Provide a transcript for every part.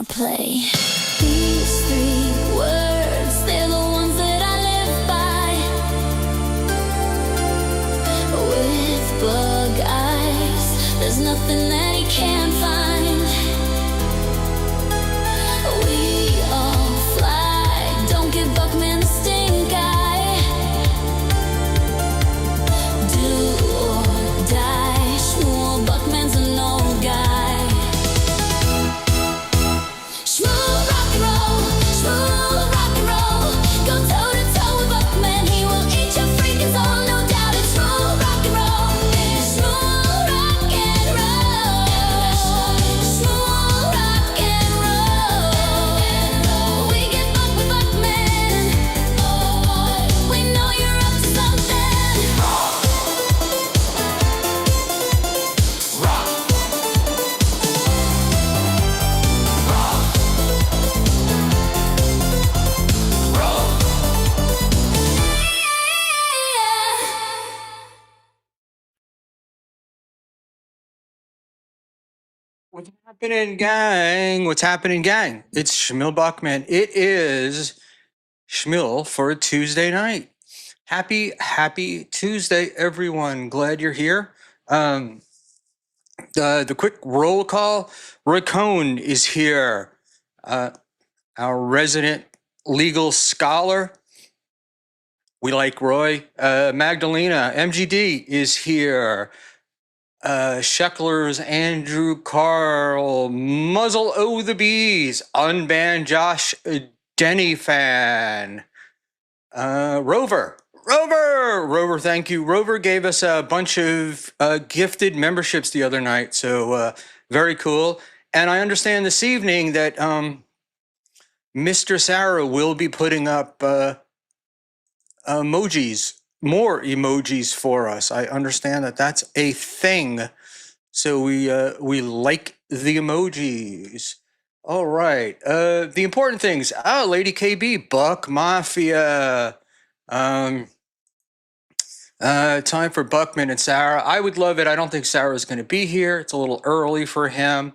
play. These three words, they're the ones that I live by. With bug eyes, there's nothing that he can't find. We all fly, don't give Buckman the stink eye. Do or die, Schmuel Buckman's an old guy. Schmuel rock and roll, Schmuel rock and roll. Go toe to toe with Buckman, he will eat your freaking soul, no doubt. It's Schmuel rock and roll, Schmuel rock and roll, Schmuel rock and roll. We get bucked with Buckman, we know you're up to something. What's happening, gang? What's happening, gang? It's Schmuel Buckman. It is Schmuel for a Tuesday night. Happy Tuesday, everyone. Glad you're here. The quick roll call. Roy Cohn is here. Our resident legal scholar. We like Roy. Magdalena, MGD, is here. Sheckler's Andrew Carl, Muzzle O the Bees, Unbanned Josh Denny fan, Rover, thank you. Rover gave us a bunch of gifted memberships the other night, so very cool. And I understand this evening that Mr. Sarah will be putting up more emojis for us. I understand that that's a thing. So we like the emojis. All right. The important things. Lady KB, Buck Mafia. Time for Buckman and Sarah. I would love it. I don't think Sarah's going to be here. It's a little early for him.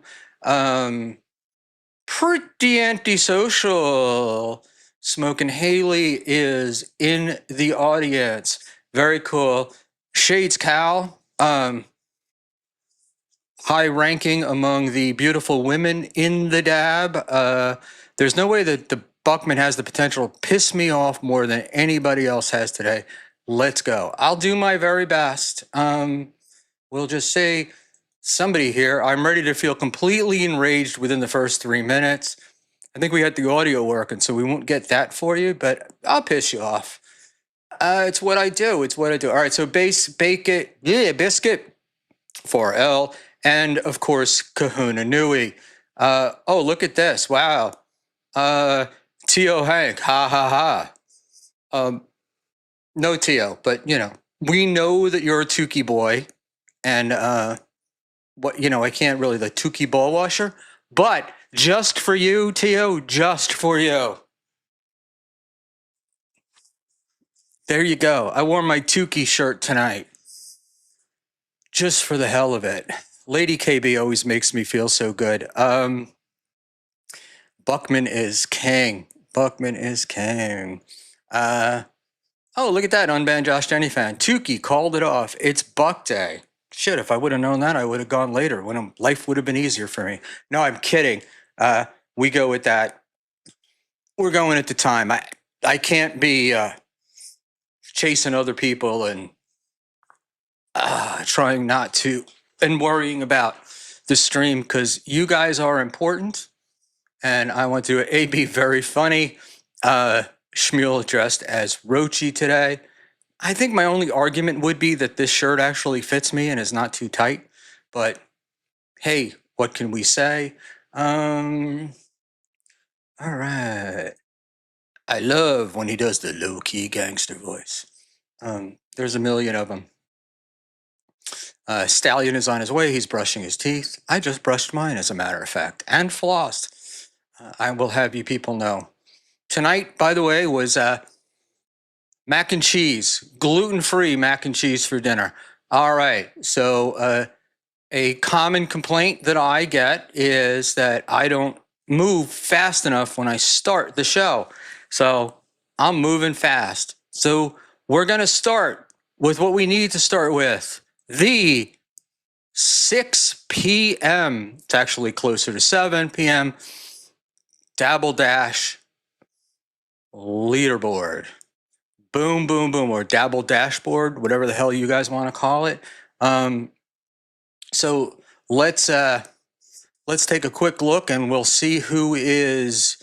Pretty antisocial. Smoking Haley is in the audience. Very cool. Shades Cal, high ranking among the beautiful women in the dab. There's no way that the Buckman has the potential to piss me off more than anybody else has today. Let's go. I'll do my very best. We'll just say somebody here. I'm ready to feel completely enraged within the first 3 minutes. I think we had the audio working, so we won't get that for you, but I'll piss you off. It's what I do. All right, so biscuit, 4L, and of course, Kahuna Nui. Oh, look at this. Wow. Tio Hank, ha. No Tio, but, we know that you're a Tukey boy, and, I can't really, the Tukey ball washer, but just for you, Tio, just for you. There you go. I wore my Tukey shirt tonight. Just for the hell of it. Lady KB always makes me feel so good. Buckman is king. Oh, look at that, Unbanned Josh Denny fan. Tukey called it off. It's Buck Day. Shit, if I would have known that, I would have gone later when life would have been easier for me. No, I'm kidding. We go with that. We're going at the time. I can't be chasing other people and trying not to and worrying about the stream because you guys are important. And I want to be very funny. Schmuel dressed as Rochi today. I think my only argument would be that this shirt actually fits me and is not too tight. But hey, what can we say? All right. I love when he does the low-key gangster voice. There's a million of them. Stallion is on his way. He's brushing his teeth. I just brushed mine, as a matter of fact, and flossed. I will have you people know. Tonight, by the way, was mac and cheese, gluten-free mac and cheese for dinner. All right, so a common complaint that I get is that I don't move fast enough when I start the show. So I'm moving fast. So we're going to start with what we need to start with, the 6 p.m. It's actually closer to 7 p.m. Dabble Dash leaderboard. Boom, boom, boom, or Dabble Dashboard, whatever the hell you guys want to call it. So let's take a quick look and we'll see who is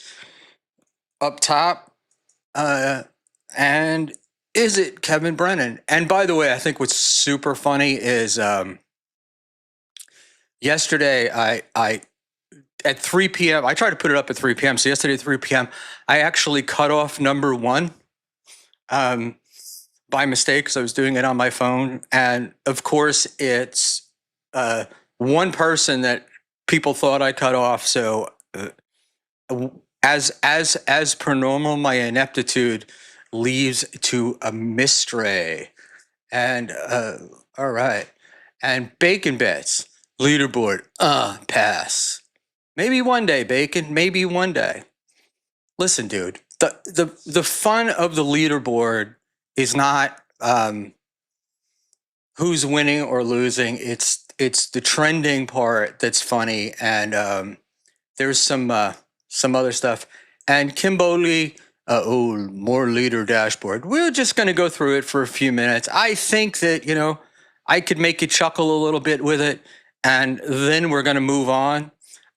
up top. And is it Kevin Brennan? And by the way, I think what's super funny is yesterday I at 3 p.m. I tried to put it up at 3 p.m. So yesterday at 3 p.m. I actually cut off number one by mistake because I was doing it on my phone. And of course, it's one person that people thought I cut off. So as per normal, my ineptitude leaves to a mystery. And all right. And Bacon Bits, leaderboard, pass. Maybe one day, Bacon, maybe one day. Listen, dude, the fun of the leaderboard is not who's winning or losing. It's the trending part that's funny, and there's some other stuff. And Kimberly, more leader dashboard. We're just going to go through it for a few minutes. I think that I could make you chuckle a little bit with it, and then we're going to move on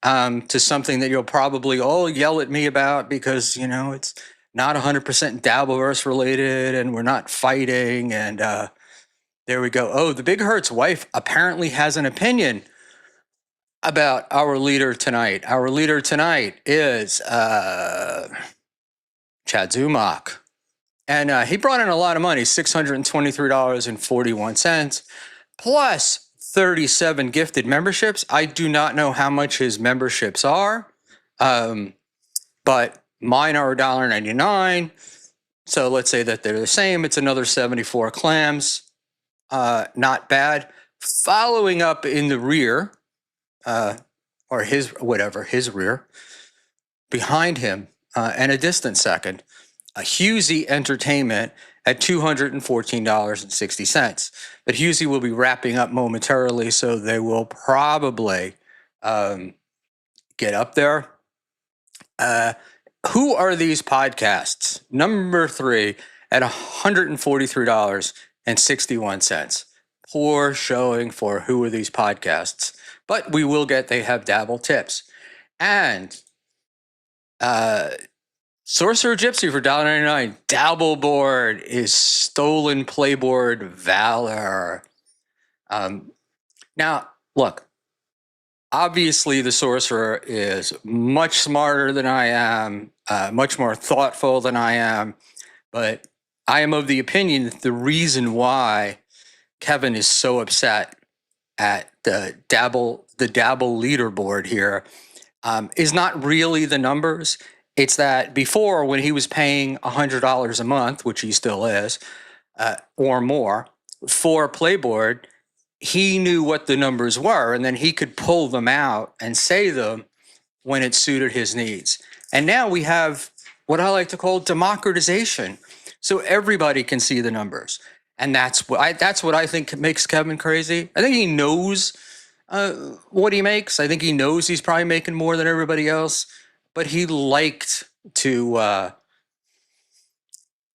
to something that you'll probably all yell at me about because it's not 100% Dabbleverse related, and we're not fighting. And there we go. Oh, the Big Hurt's wife apparently has an opinion about our leader tonight. Our leader tonight is Chad Zumach. And he brought in a lot of money, $623.41, plus 37 gifted memberships. I do not know how much his memberships are, but mine are $1.99. So let's say that they're the same. It's another 74 clams. Not bad. Following up in the rear, or his rear, behind him, and a distant second, a Husey Entertainment at $214.60. But Husey will be wrapping up momentarily, so they will probably get up there. Who are these podcasts? Number 3 at $143.61. Poor showing for who are these podcasts. But we will they have Dabble tips. And Sorcerer Gypsy for $1.99. Dabble board is Stolen Playboard Valor. Now, look, obviously the Sorcerer is much smarter than I am, much more thoughtful than I am, but I am of the opinion that the reason why Kevin is so upset at the Dabble leaderboard here is not really the numbers. It's that before, when he was paying $100 a month, which he still is, or more, for Playboard, he knew what the numbers were, and then he could pull them out and say them when it suited his needs. And now we have what I like to call democratization. So everybody can see the numbers. And that's what I think makes Kevin crazy. I think he knows what he makes. I think he knows he's probably making more than everybody else, but he liked to,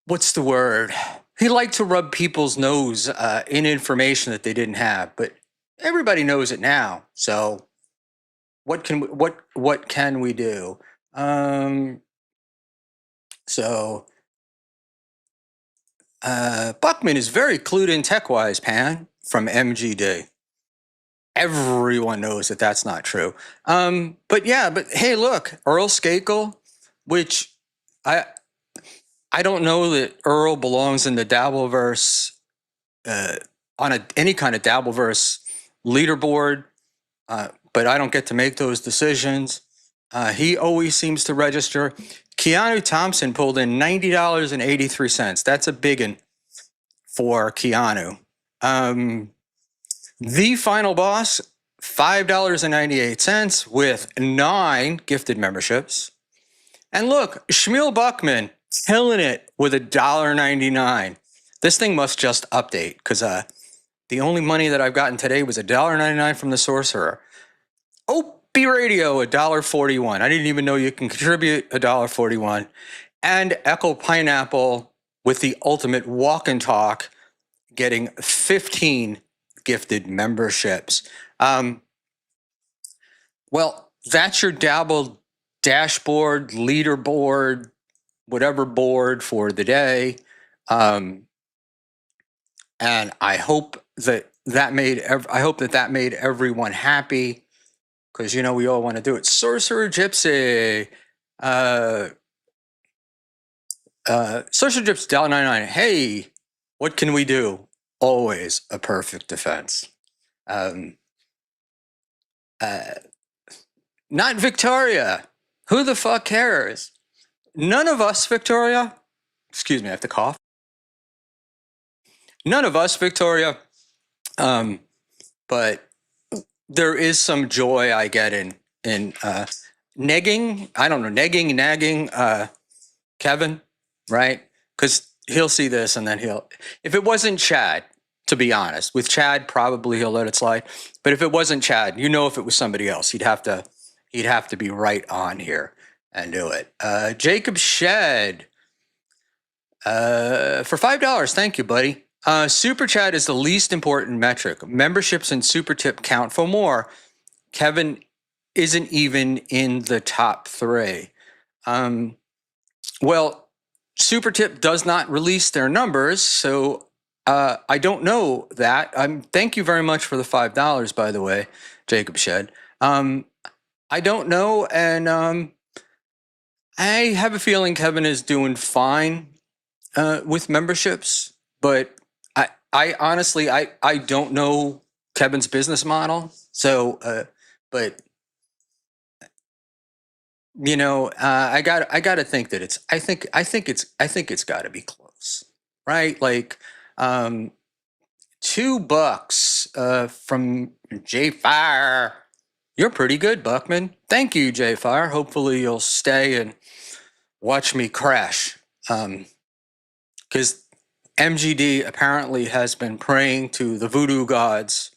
what's the word? He liked to rub people's nose in information that they didn't have, but everybody knows it now. So what can we do? Buckman is very clued in tech-wise, Pan, from MGD. Everyone knows that that's not true. But hey, look, Earl Skakel, which I don't know that Earl belongs in the Dabbleverse, on any kind of Dabbleverse leaderboard, but I don't get to make those decisions. He always seems to register. Keanu Thompson pulled in $90.83. That's a biggin for Keanu. The final boss, $5.98 with 9 gifted memberships. And look, Schmuel Buckman killing it with $1.99. This thing must just update because the only money that I've gotten today was $1.99 from the sorcerer. Opie Radio, $1.41. I didn't even know you can contribute $1.41. And Echo Pineapple with the ultimate walk and talk, getting 15 gifted memberships. Well, that's your Dabble dashboard, leaderboard, whatever board for the day. And I hope that made everyone happy because we all want to do it. Sorcerer Gypsy, Sorcerer Gypsy, $1.99. Hey, what can we do? Always a perfect defense. Um, uh, Not Victoria. Who the fuck cares? None of us, Victoria. Excuse me, I have to cough. None of us, Victoria. But there is some joy I get in negging. I don't know, nagging Kevin, right? Because he'll see this and then if it wasn't Chad, to be honest, with Chad, probably he'll let it slide. But if it wasn't Chad, if it was somebody else, he'd have to be right on here and do it. Jacob Shed, for $5. Thank you, buddy. Super chat is the least important metric. Memberships and super tip count for more. Kevin isn't even in the top 3. Well, super tip does not release their numbers, so I don't know that. Thank you very much for the $5, by the way, Jacob Shed. I don't know, and I have a feeling Kevin is doing fine with memberships, but I honestly I don't know Kevin's business model. So, but I got to think that I think it's got to be close, right? Like, $2 from J Fire. You're pretty good, Buckman. Thank you, J Fire. Hopefully you'll stay and watch me crash. Because MGD apparently has been praying to the voodoo gods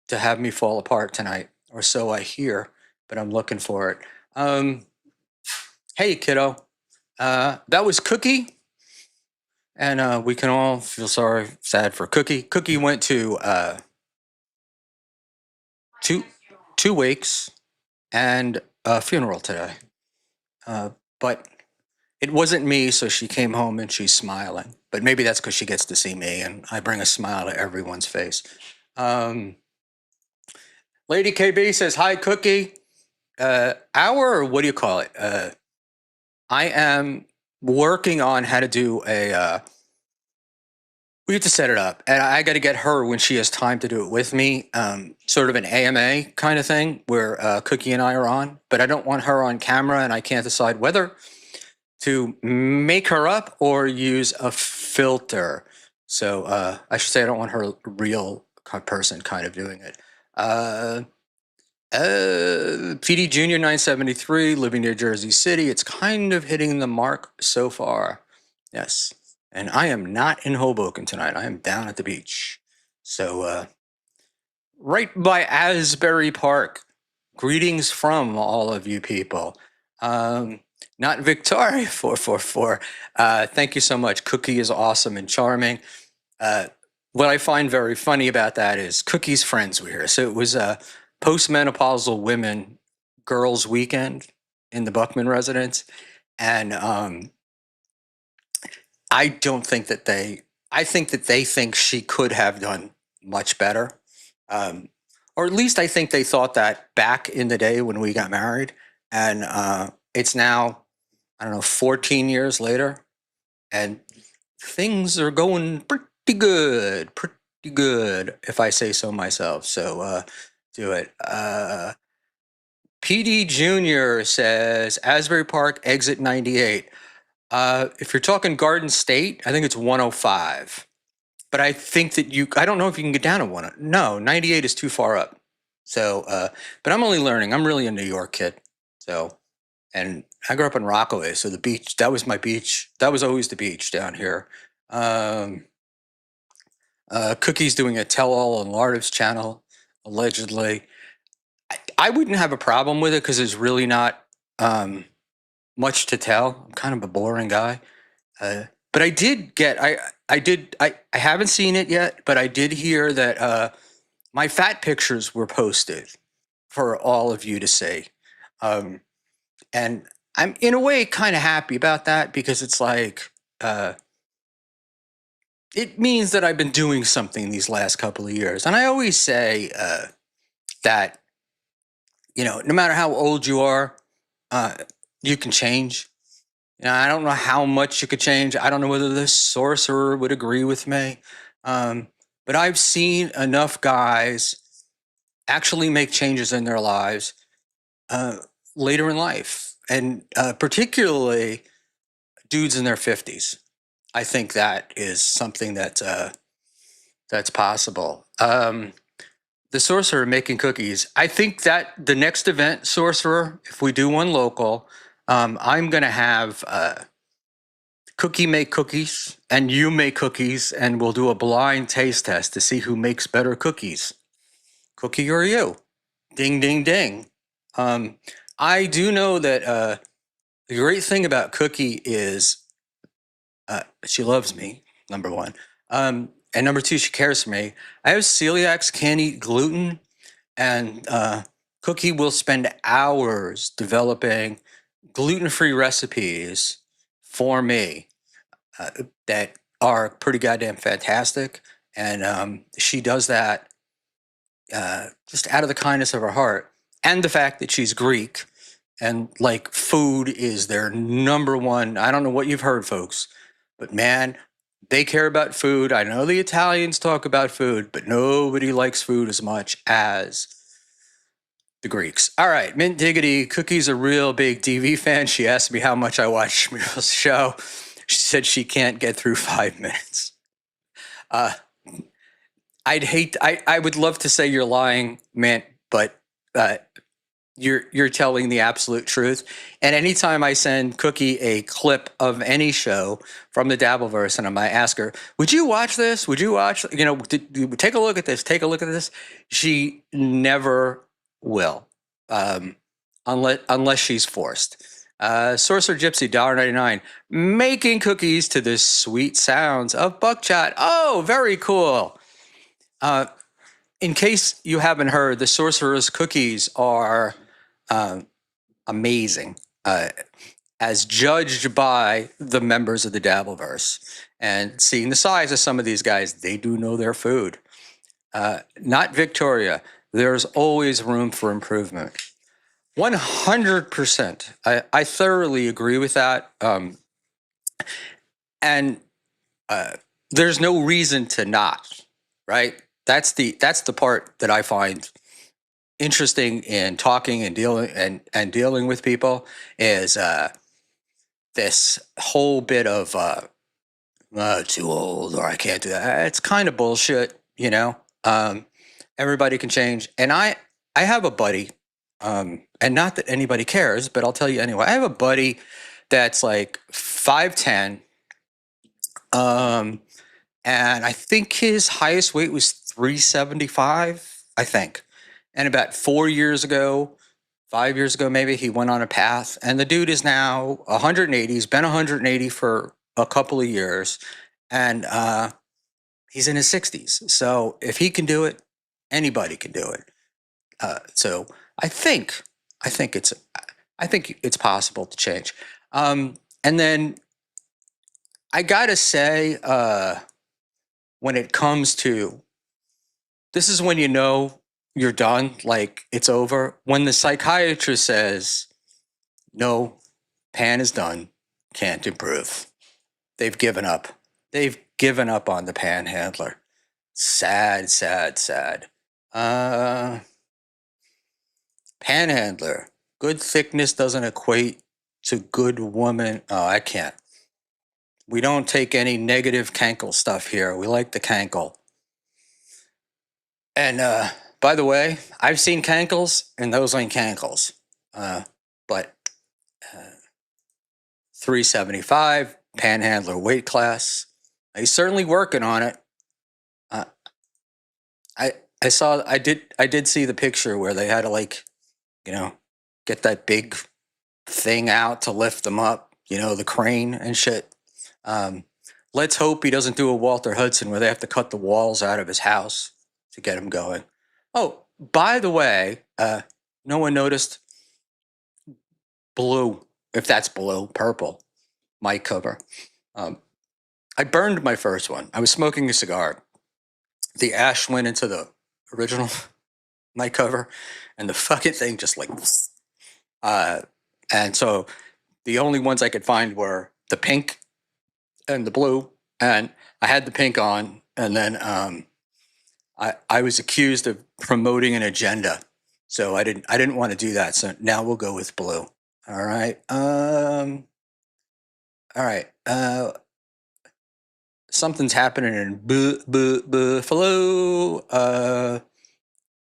to have me fall apart tonight, or so I hear, but I'm looking for it. Hey, kiddo. That was Cookie, and we can all feel sad for Cookie. Cookie went to two wakes and a funeral today. But it wasn't me, so she came home and she's smiling. But maybe that's because she gets to see me, and I bring a smile to everyone's face. Lady KB says, hi, Cookie. Or what do you call it? I am working on how to do we have to set it up, and I got to get her when she has time to do it with me. Sort of an AMA kind of thing where Cookie and I are on, but I don't want her on camera, and I can't decide whether to make her up or use a filter. So I should say I don't want her real person kind of doing it. PD Junior 973, living near Jersey City. It's kind of hitting the mark so far. Yes. And I am not in Hoboken tonight. I am down at the beach. So right by Asbury Park. Greetings from all of you people. Not Victoria 444. Thank you so much. Cookie is awesome and charming. What I find very funny about that is Cookie's friends were here. So it was postmenopausal women girls weekend in the Buckman residence. And I don't think that I think that they think she could have done much better. Or at least I think they thought that back in the day when we got married. And it's now, I don't know, 14 years later. And things are going pretty good, if I say so myself. So do it. PD Junior says, Asbury Park, exit 98. If you're talking Garden State, I think it's 105. But I think that I don't know if you can get down to 1. No, 98 is too far up. So, but I'm only learning. I'm really a New York kid. So, and I grew up in Rockaway. So the beach, that was my beach. That was always the beach down here. Um, Cookie's doing a tell all on Lardiv's channel, allegedly. I wouldn't have a problem with it because there's really not um, much to tell. I'm kind of a boring guy. But I did get, I haven't seen it yet, but I did hear that my fat pictures were posted for all of you to see. Um, and I'm in a way kind of happy about that because it's like, it means that I've been doing something these last couple of years. And I always say that, no matter how old you are, uh, you can change. I don't know how much you could change. I don't know whether the sorcerer would agree with me. Um, but I've seen enough guys actually make changes in their lives uh, later in life, and particularly dudes in their 50s. I think that is something that's possible. The sorcerer making cookies. I think that the next event, sorcerer, if we do one local, I'm gonna have Cookie make cookies, and you make cookies, and we'll do a blind taste test to see who makes better cookies. Cookie or you? Ding, ding, ding. Um, I do know that the great thing about Cookie is she loves me, number one. And number two, she cares for me. I have celiacs, can't eat gluten, and Cookie will spend hours developing gluten-free recipes for me uh, that are pretty goddamn fantastic. And she does that just out of the kindness of her heart. And the fact that she's Greek and like food is their number one. I don't know what you've heard, folks, but man, they care about food. I know the Italians talk about food, but nobody likes food as much as the Greeks. All right, Mint Diggity, Cookie's a real big TV fan. She asked me how much I watch Schmuel's show. She said she can't get through 5 minutes. Uh, I would love to say you're lying, Mint, but uh, you're telling the absolute truth. And anytime I send Cookie a clip of any show from the Dabbleverse, and I might ask her, "Would you watch this? Would you watch? Take a look at this. Take a look at this." She never will, unless she's forced. Sorcerer Gypsy, $1.99, making cookies to the sweet sounds of buckshot. Oh, very cool. In case you haven't heard, the Sorcerer's cookies are amazing, as judged by the members of the Dabbleverse. And seeing the size of some of these guys, they do know their food. Not Victoria. There's always room for improvement. 100%. I thoroughly agree with that. And there's no reason to not, right? That's the part that I find interesting in talking and dealing with people is this whole bit of too old or I can't do that. It's kind of bullshit, you know. Everybody can change, and I have a buddy, and not that anybody cares, but I'll tell you anyway. I have a buddy that's like 5'10", and I think his highest weight was 375, I think. And about 4 years ago, 5 years ago, maybe, he went on a path. And the dude is now 180. He's been 180 for a couple of years. And he's in his 60s. So if he can do it, anybody can do it. So I think, I think it's, I think it's possible to change. And then I gotta say, when it comes to this is when you know you're done, like it's over. When the psychiatrist says, no, Pan is done, can't improve. They've given up. They've given up on the panhandler. Sad, sad, sad. Panhandler. Good thickness doesn't equate to good woman. Oh, I can't. We don't take any negative cankle stuff here. We like the cankle. And by the way, I've seen cankles, and those ain't cankles. But 375 panhandler weight class. He's certainly working on it. Uh, I did see the picture where they had to, like, you know, get that big thing out to lift them up, the crane and shit. Um, let's hope he doesn't do a Walter Hudson where they have to cut the walls out of his house to get him going. Oh, by the way, no one noticed blue, if that's blue, purple, mic cover. Um, I burned my first one. I was smoking a cigar. The ash went into the original mic cover, and the fucking thing just like, uh, and so the only ones I could find were the pink and the blue, and I had the pink on, and then I was accused of promoting an agenda, so I didn't want to do that. So now we'll go with blue. All right. All right. Something's happening in Buffalo.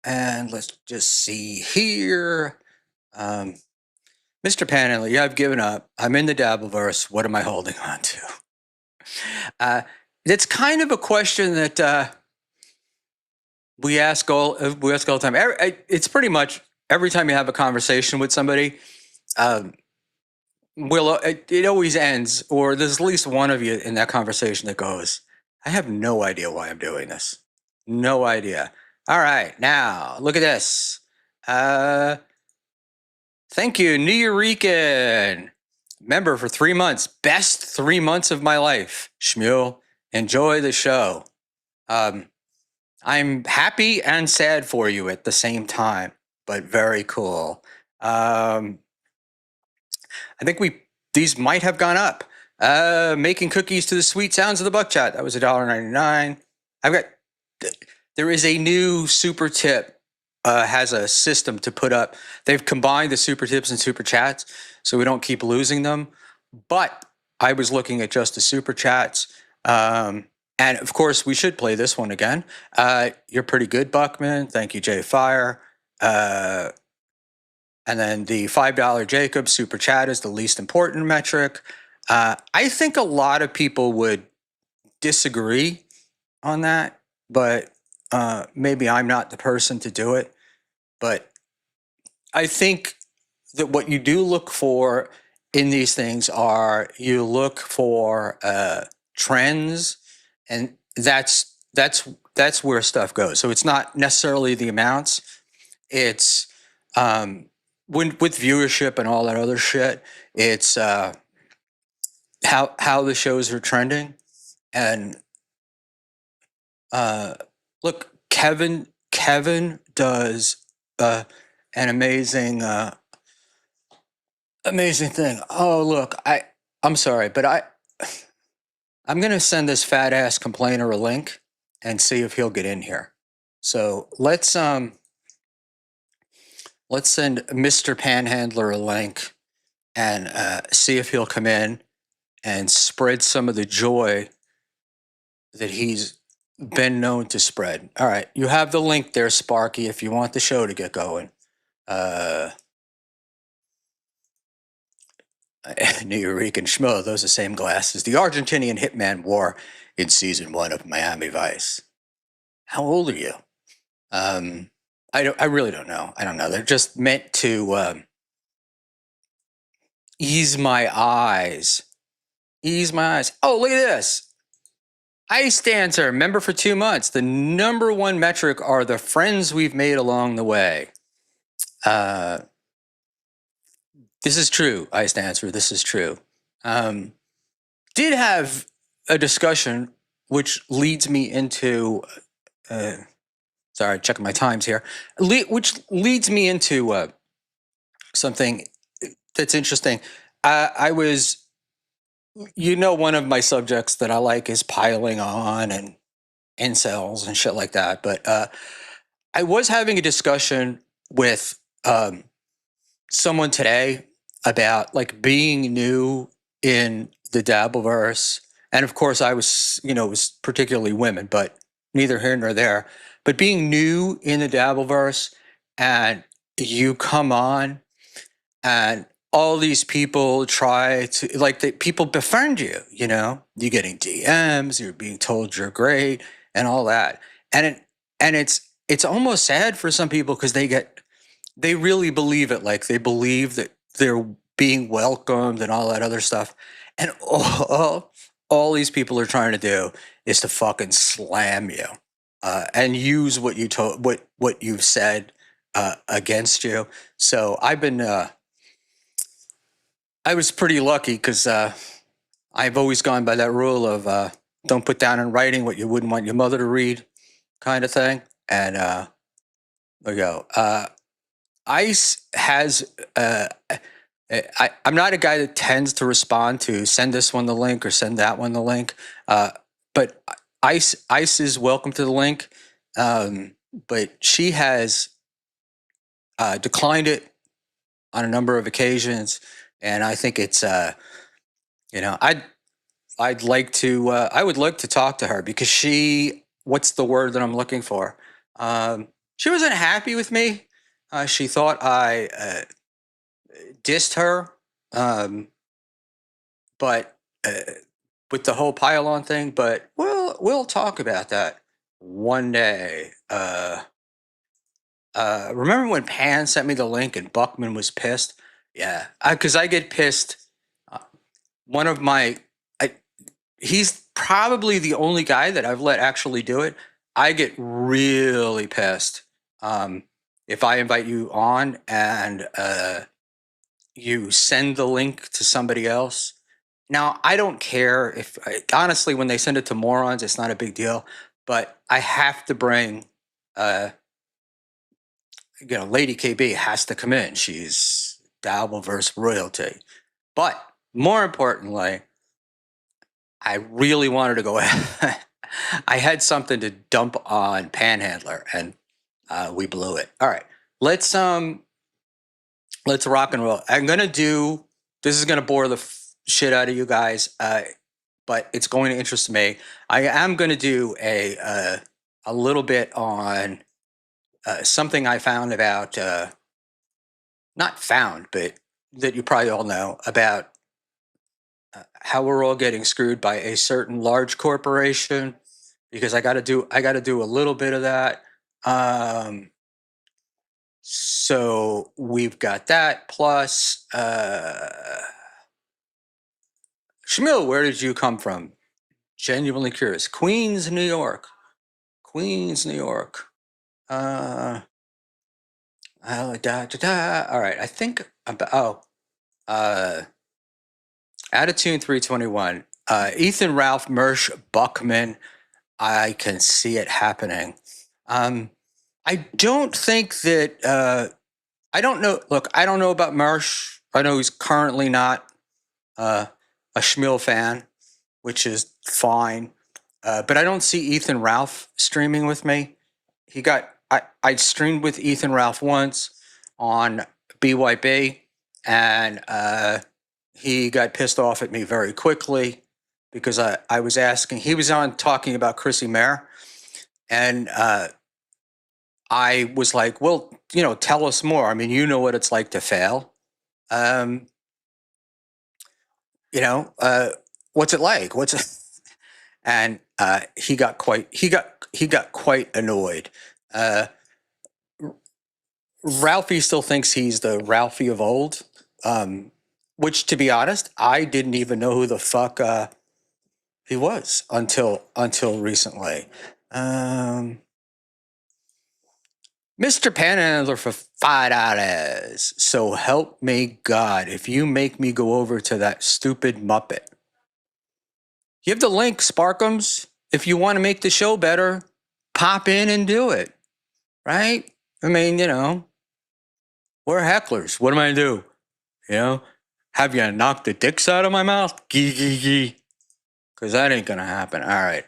And let's just see here. Mr. Panhandler, yeah, I've given up. I'm in the Dabbleverse. What am I holding on to? It's kind of a question that we ask all the time. It's pretty much every time you have a conversation with somebody. It always ends, or there's at least one of you in that conversation that goes, "I have no idea why I'm doing this. No idea." All right, now look at this. Thank you, New Rican. Member for 3 months. Best 3 months of my life. Schmuel, enjoy the show. I'm happy and sad for you at the same time, but very cool. I think these might have gone up. Making cookies to the sweet sounds of the buck chat. That was $1.99. There is a new super tip. Has a system to put up. They've combined the super tips and super chats, so we don't keep losing them. But I was looking at just the super chats. And of course, we should play this one again. You're pretty good, Buckman. Thank you, Jay Fire. And then the $5 Jacob super chat is the least important metric. I think a lot of people would disagree on that, but maybe I'm not the person to do it. But I think that what you do look for in these things are you look for trends, and that's where stuff goes. So it's not necessarily the amounts. It's with viewership and all that other shit. It's how the shows are trending, and look, Kevin does an amazing thing. Oh, look, I'm sorry, but I'm gonna send this fat ass complainer a link and see if he'll get in here. So let's send Mr. Panhandler a link and see if he'll come in and spread some of the joy that he's been known to spread. All right, you have the link there, Sparky, if you want the show to get going. New Rican Schmo, those are the same glasses the Argentinian hitman wore in season 1 of Miami Vice. How old are you? I really don't know. I don't know. They're just meant to ease my eyes. Ease my eyes. Oh, look at this. Ice Dancer, member for 2 months. The number one metric are the friends we've made along the way. This is true, Ice Dancer. This is true. Did have a discussion which leads me into, sorry, checking my times here, which leads me into something that's interesting. I was, one of my subjects that I like is piling on and incels and shit like that. But I was having a discussion with someone today about like being new in the Dabbleverse. And of course I was, it was particularly women, but neither here nor there. but being new in the Dabbleverse and you come on and all these people try to like people befriend you, you're getting DMs, you're being told you're great and all that. And it's almost sad for some people because they really believe it. Like they believe that they're being welcomed and all that other stuff. And all these people are trying to do is to fucking slam you and use what you told, what you've said against you. So I was pretty lucky because I've always gone by that rule of don't put down in writing what you wouldn't want your mother to read, kind of thing. And there you go. ICE has. I'm not a guy that tends to respond to send this one the link or send that one the link, but ICE is welcome to the link. But she has declined it on a number of occasions, and I think it's I'd like to I would like to talk to her because what's the word that I'm looking for? She wasn't happy with me. She thought I dissed her, but with the whole pylon thing. But we'll talk about that one day. Remember when Pan sent me the link and Buckman was pissed? Yeah, because I get pissed. One of my, he's probably the only guy that I've let actually do it. I get really pissed if I invite you on and you send the link to somebody else. Now, I don't care if, honestly, when they send it to morons, it's not a big deal. But I have to bring, Lady KB has to come in. She's Dabbleverse royalty. But more importantly, I really wanted to go. I had something to dump on Panhandler, and we blew it. All right, let's rock and roll. I'm gonna do. This is gonna bore the shit out of you guys, but it's going to interest me. I am gonna do a little bit on something I found about. Not found, but that you probably all know about how we're all getting screwed by a certain large corporation. Because I got to do a little bit of that. So we've got that plus Schmuel, where did you come from? Genuinely curious. Queens, New York. Queens, New York. All right, I think about Attitude 321. Ethan Ralph Mersch Buckman. I can see it happening. I don't think that I don't know. Look, I don't know about Mersch. I know he's currently not a Schmuel fan, which is fine. But I don't see Ethan Ralph streaming with me. I streamed with Ethan Ralph once on BYB, and he got pissed off at me very quickly because I was asking. He was on talking about Chrissy Mayer, and I was like, well, tell us more. I mean, you know what it's like to fail. Um, what's it like? What's it? And he got quite annoyed. Ralphie still thinks he's the Ralphie of old, which, to be honest, I didn't even know who the fuck he was until recently. Mr. Panhandler for $5. So help me God if you make me go over to that stupid Muppet. You have the link, Sparkums. If you want to make the show better, pop in and do it. Right? I mean, we're hecklers. What am I gonna do? Have you knocked the dicks out of my mouth? Gee gee gee. Because that ain't gonna happen. All right.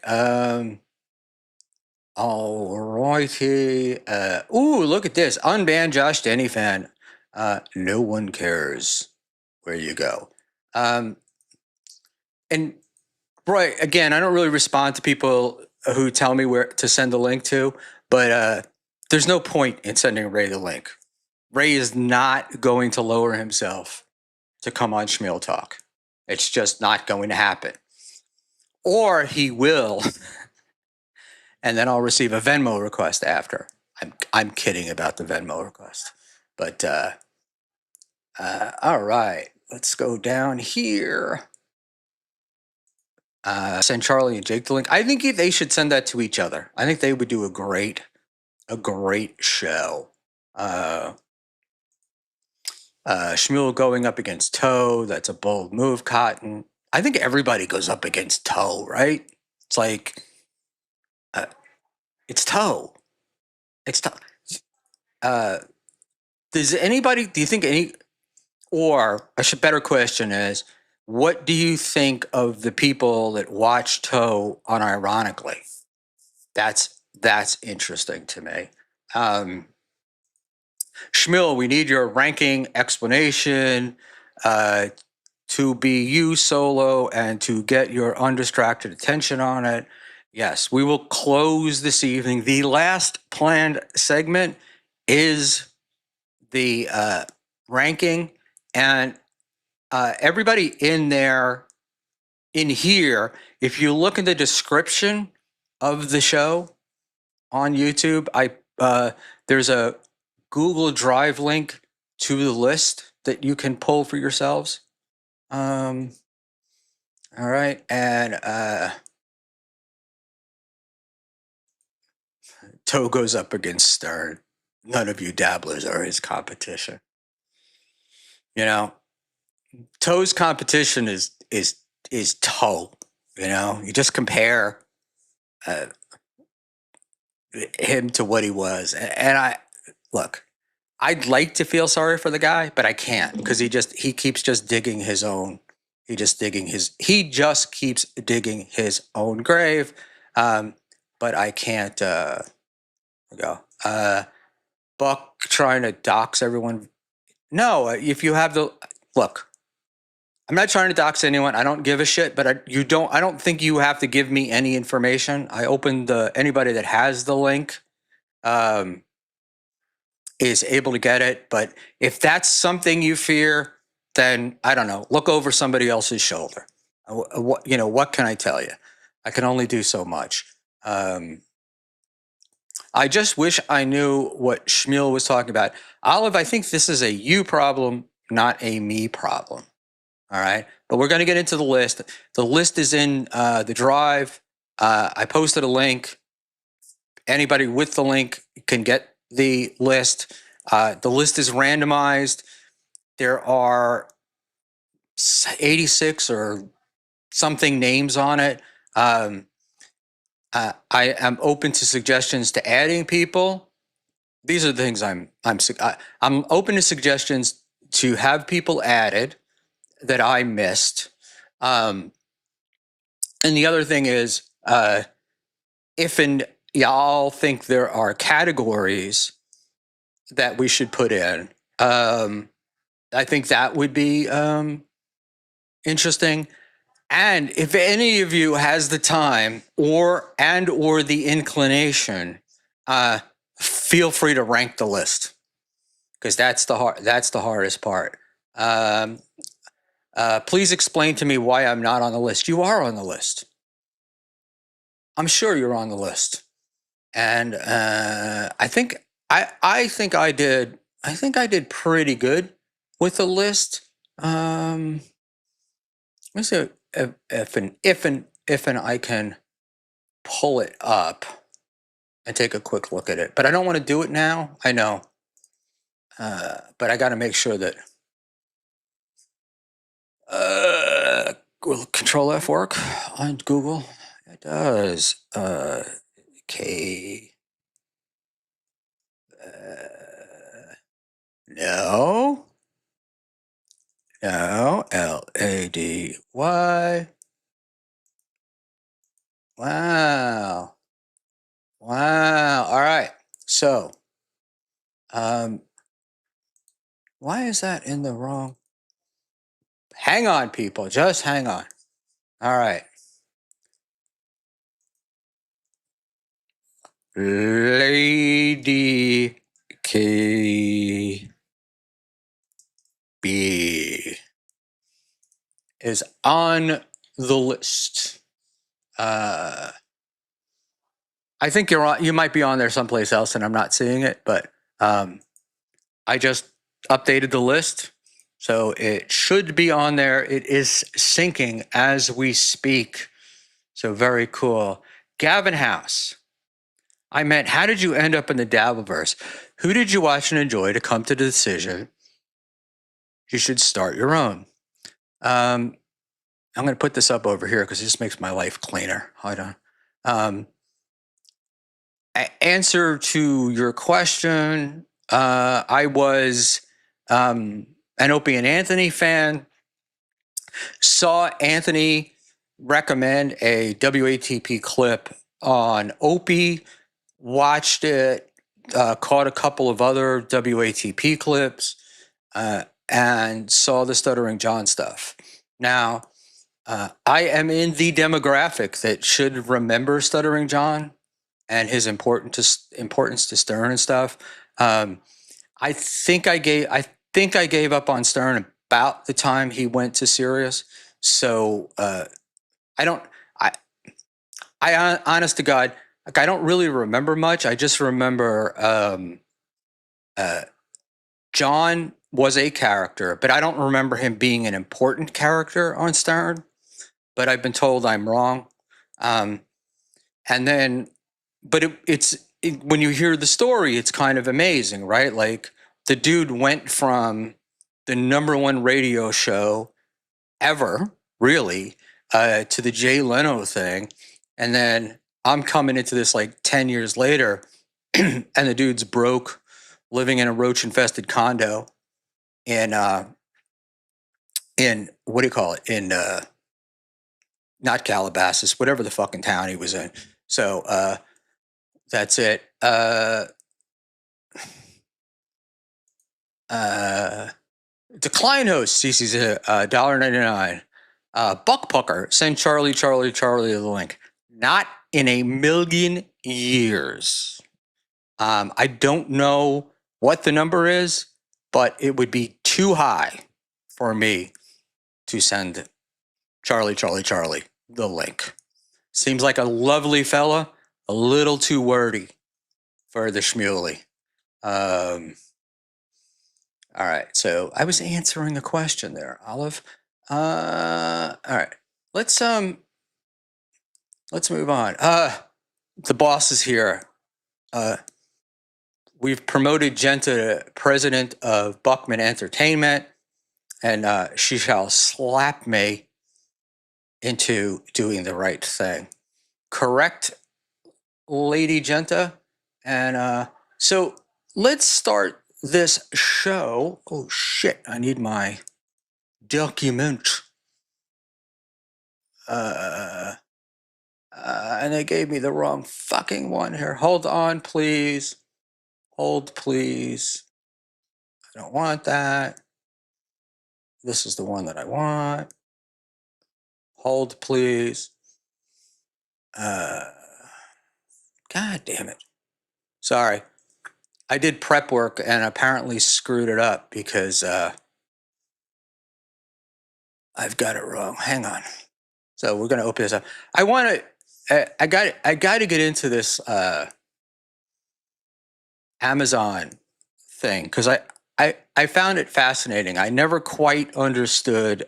All righty. Ooh, look at this. Unbanned Josh Denny fan. No one cares where you go. And right, again, I don't really respond to people who tell me where to send the link to, But there's no point in sending Ray the link. Ray is not going to lower himself to come on Schmuel Talk. It's just not going to happen. Or he will, and then I'll receive a Venmo request after. I'm kidding about the Venmo request. But all right, let's go down here. Send Charlie and Jake the link. I think they should send that to each other. I think they would do a great show. Schmuel going up against Toe. That's a bold move, Cotton. I think everybody goes up against Toe, right? It's like, it's Toe. It's Toe. Does anybody, do you think any, or a better question is, what do you think of the people that watch Toe unironically? That's interesting to me. Schmuel, we need your ranking explanation to be you solo and to get your undistracted attention on it. Yes, we will close this evening. The last planned segment is the ranking, and everybody in here, if you look in the description of the show on YouTube, there's a Google Drive link to the list that you can pull for yourselves. All right, and Toe goes up against Stern. None of you dabblers are his competition. You know, Toe's competition is Toe. You know, you just compare him to what he was, and I look. I'd like to feel sorry for the guy, but I can't because he keeps just digging his own. He just keeps digging his own grave. But I can't go. Buck trying to dox everyone. No, if you have the look, I'm not trying to dox anyone. I don't give a shit. But I don't think you have to give me any information. I opened anybody that has the link. Is able to get it. But if that's something you fear, then I don't know, look over somebody else's shoulder. What can I tell you? I can only do so much. I just wish I knew what Schmuel was talking about. Olive, I think this is a you problem, not a me problem. All right. But we're going to get into the list. The list is in the drive. I posted a link. Anybody with the link can get the list. The list is randomized. There are 86 or something names on it. I am open to suggestions to adding people. These are the things I'm open to suggestions to have people added that I missed. And the other thing is, if y'all think there are categories that we should put in, I think that would be interesting. And if any of you has the time or the inclination, feel free to rank the list because that's the hardest part. Please explain to me why I'm not on the list. You are on the list. I'm sure you're on the list, and I think I did pretty good with the list. Let me see if I can pull it up and take a quick look at it. But I don't want to do it now. I know, but I got to make sure that will Control F work on Google? It does. K. No. No. LADY. Wow. Wow. All right. So, why is that in the wrong? Hang on, people. Just hang on. All right. Lady KB is on the list. I think you're on. You might be on there someplace else, and I'm not seeing it. But I just updated the list, so it should be on there. It is syncing as we speak. So very cool. Gavin House. I meant, how did you end up in the Dabbleverse? Who did you watch and enjoy to come to the decision you should start your own? I'm going to put this up over here because this makes my life cleaner. Hold on. Answer to your question, I was an Opie and Anthony fan. Saw Anthony recommend a WATP clip on Opie, watched it, caught a couple of other WATP clips, and saw the Stuttering John stuff. Now, I am in the demographic that should remember Stuttering John and his importance to Stern and stuff. I think I gave up on Stern about the time he went to Sirius. So I don't. I honest to God, like I don't really remember much. I just remember John was a character, but I don't remember him being an important character on Stern. But I've been told I'm wrong. And then, but when you hear the story, it's kind of amazing, right? Like the dude went from the number one radio show ever, really, to the Jay Leno thing. And then I'm coming into this like 10 years later, and the dude's broke, living in a roach infested condo in what do you call it? In not Calabasas, whatever the fucking town he was in. So that's it. Decline host, CC's $1.99. Buck Pucker, send Charlie the link. Not in a million years. I don't know what the number is, but it would be too high for me to send Charlie the link. Seems like a lovely fella, a little too wordy for the Schmuel. All right, so I was answering a question there, Olive. All right, let's move on. The boss is here. We've promoted Jen to president of Buckman Entertainment, and she shall slap me into doing the right thing. Correct, Lady Genta? And so let's start this show. Oh shit, I need my document. And they gave me the wrong fucking one here. Hold on, please. Hold, please. I don't want that. This is the one that I want. Hold, please. God damn it. Sorry. I did prep work and apparently screwed it up because I've got it wrong. Hang on. So we're gonna open this up. I want to. I got to get into this Amazon thing because I found it fascinating. I never quite understood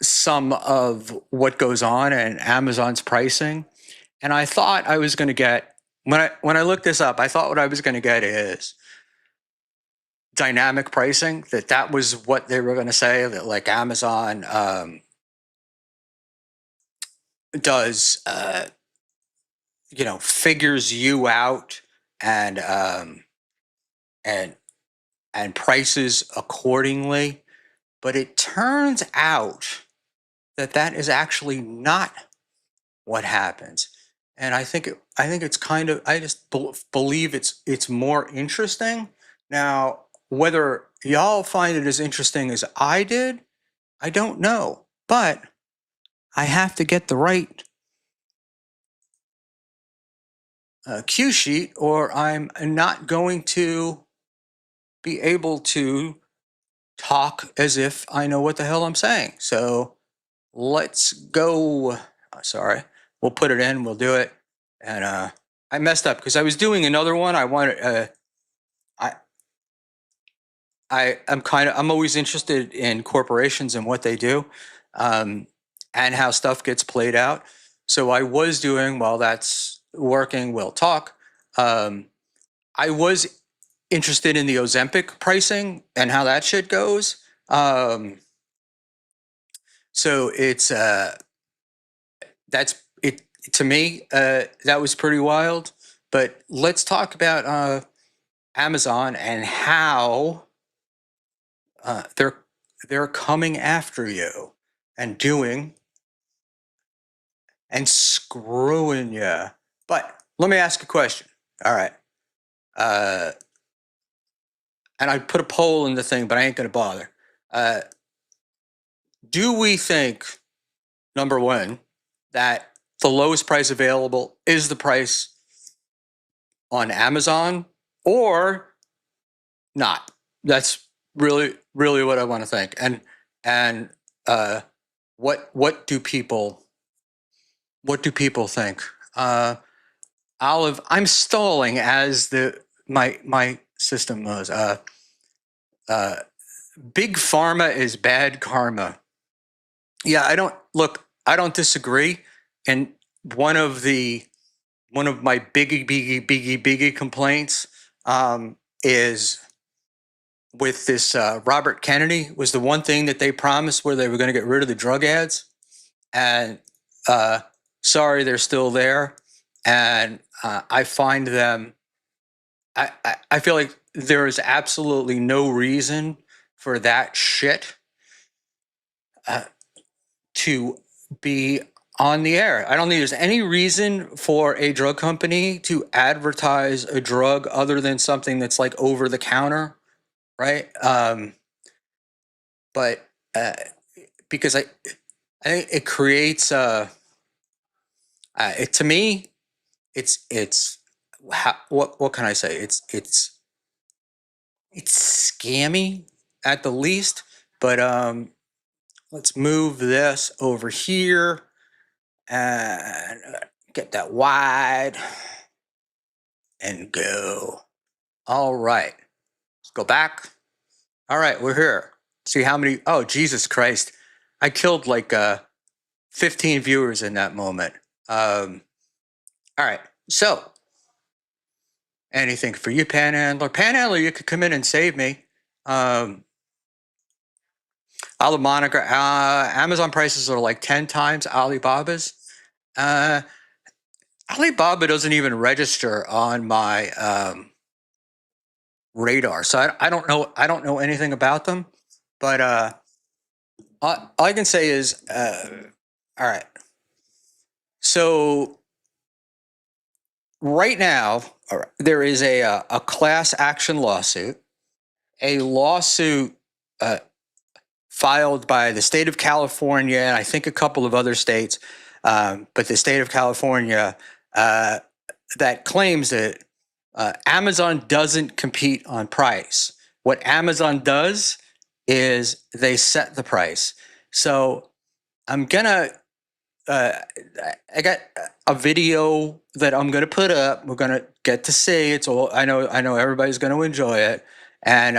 some of what goes on in Amazon's pricing, and I thought I was going to get when I looked this up. I thought what I was going to get is dynamic pricing. That was what they were going to say. That like Amazon does, figures you out and and prices accordingly. But it turns out that is actually not what happens. And I think it's kind of I just believe it's more interesting. Now, whether y'all find it as interesting as I did, I don't know. But I have to get the right cue sheet, or I'm not going to be able to talk as if I know what the hell I'm saying. So let's go. Sorry, we'll put it in. We'll do it. And I messed up because I was doing another one. I wanted. I I'm always interested in corporations and what they do, um, and how stuff gets played out. So I was doing, while that's working, we'll talk. Um, I was interested in the Ozempic pricing and how that shit goes. Um, so it's that's it to me. That was pretty wild. But let's talk about Amazon and how they're coming after you and doing and screwing you. But let me ask a question. All right. Uh, and I put a poll in the thing, but I ain't gonna bother. Uh, do we think, number one, that the lowest price available is the price on Amazon, or not? That's really what I want to think. And uh, what do people think? Olive, I'm stalling as the my system was. Uh, Big pharma is bad karma. Yeah, I don't look. I don't disagree. And one of the one of my biggie complaints is with this Robert Kennedy was the one thing that they promised where they were going to get rid of the drug ads, and uh, sorry, they're still there, and I find them. I feel like there is absolutely no reason for that shit uh, to be on the air. I don't think there's any reason for a drug company to advertise a drug other than something that's like over the counter, right? But because I think it creates it to me, it's what can I say? It's scammy at the least. But let's move this over here and get that wide and go. All right. Let's go back. All right, we're here. See how many? Oh, Jesus Christ. I killed like 15 viewers in that moment. All right. So, anything for you, Panhandler? Panhandler, you could come in and save me. I'll moniker. Amazon prices are like 10 times Alibaba's. Uh, Alibaba doesn't even register on my radar, so I don't know. I don't know anything about them. But all I can say is, all right. So right now, there is a class action lawsuit, a lawsuit filed by the state of California and I think a couple of other states, but the state of California that claims that Amazon doesn't compete on price. What Amazon does is they set the price. So I'm gonna. I got a video that I'm gonna put up. We're gonna get to see. It's all I know. I know everybody's gonna enjoy it, and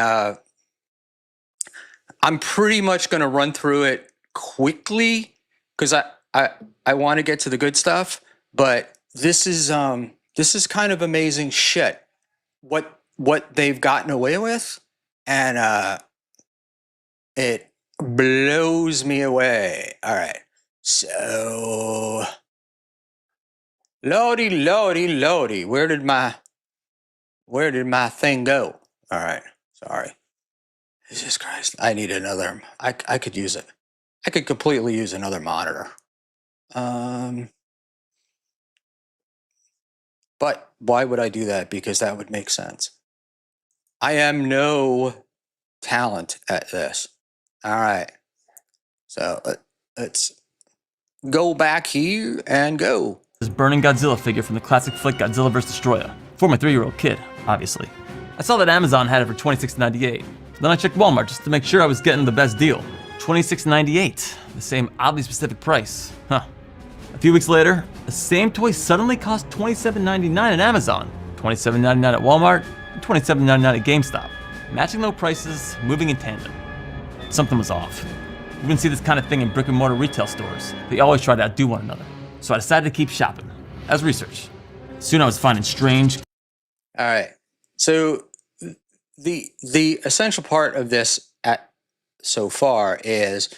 I'm pretty much gonna run through it quickly because I want to get to the good stuff. But this is kind of amazing shit. What they've gotten away with, and it blows me away. All right, so lordy, where did my thing go? All right, sorry. Jesus Christ, I need another. I could use it. I could completely use another monitor. Um, but why would I do that? Because that would make sense. I am no talent at this. All right, so let's go back here and go. This burning Godzilla figure from the classic flick Godzilla vs. Destroyer. For my 3-year-old kid, obviously. I saw that Amazon had it for $26.98. So then I checked Walmart just to make sure I was getting the best deal. $26.98, the same oddly specific price. Huh. A few weeks later, the same toy suddenly cost $27.99 at Amazon, $27.99 at Walmart, and $27.99 at GameStop. Matching low prices, moving in tandem. Something was off. You wouldn't see this kind of thing in brick and mortar retail stores. They always try to outdo one another. So I decided to keep shopping. As research. Soon I was finding strange. All right. So the essential part of this so far is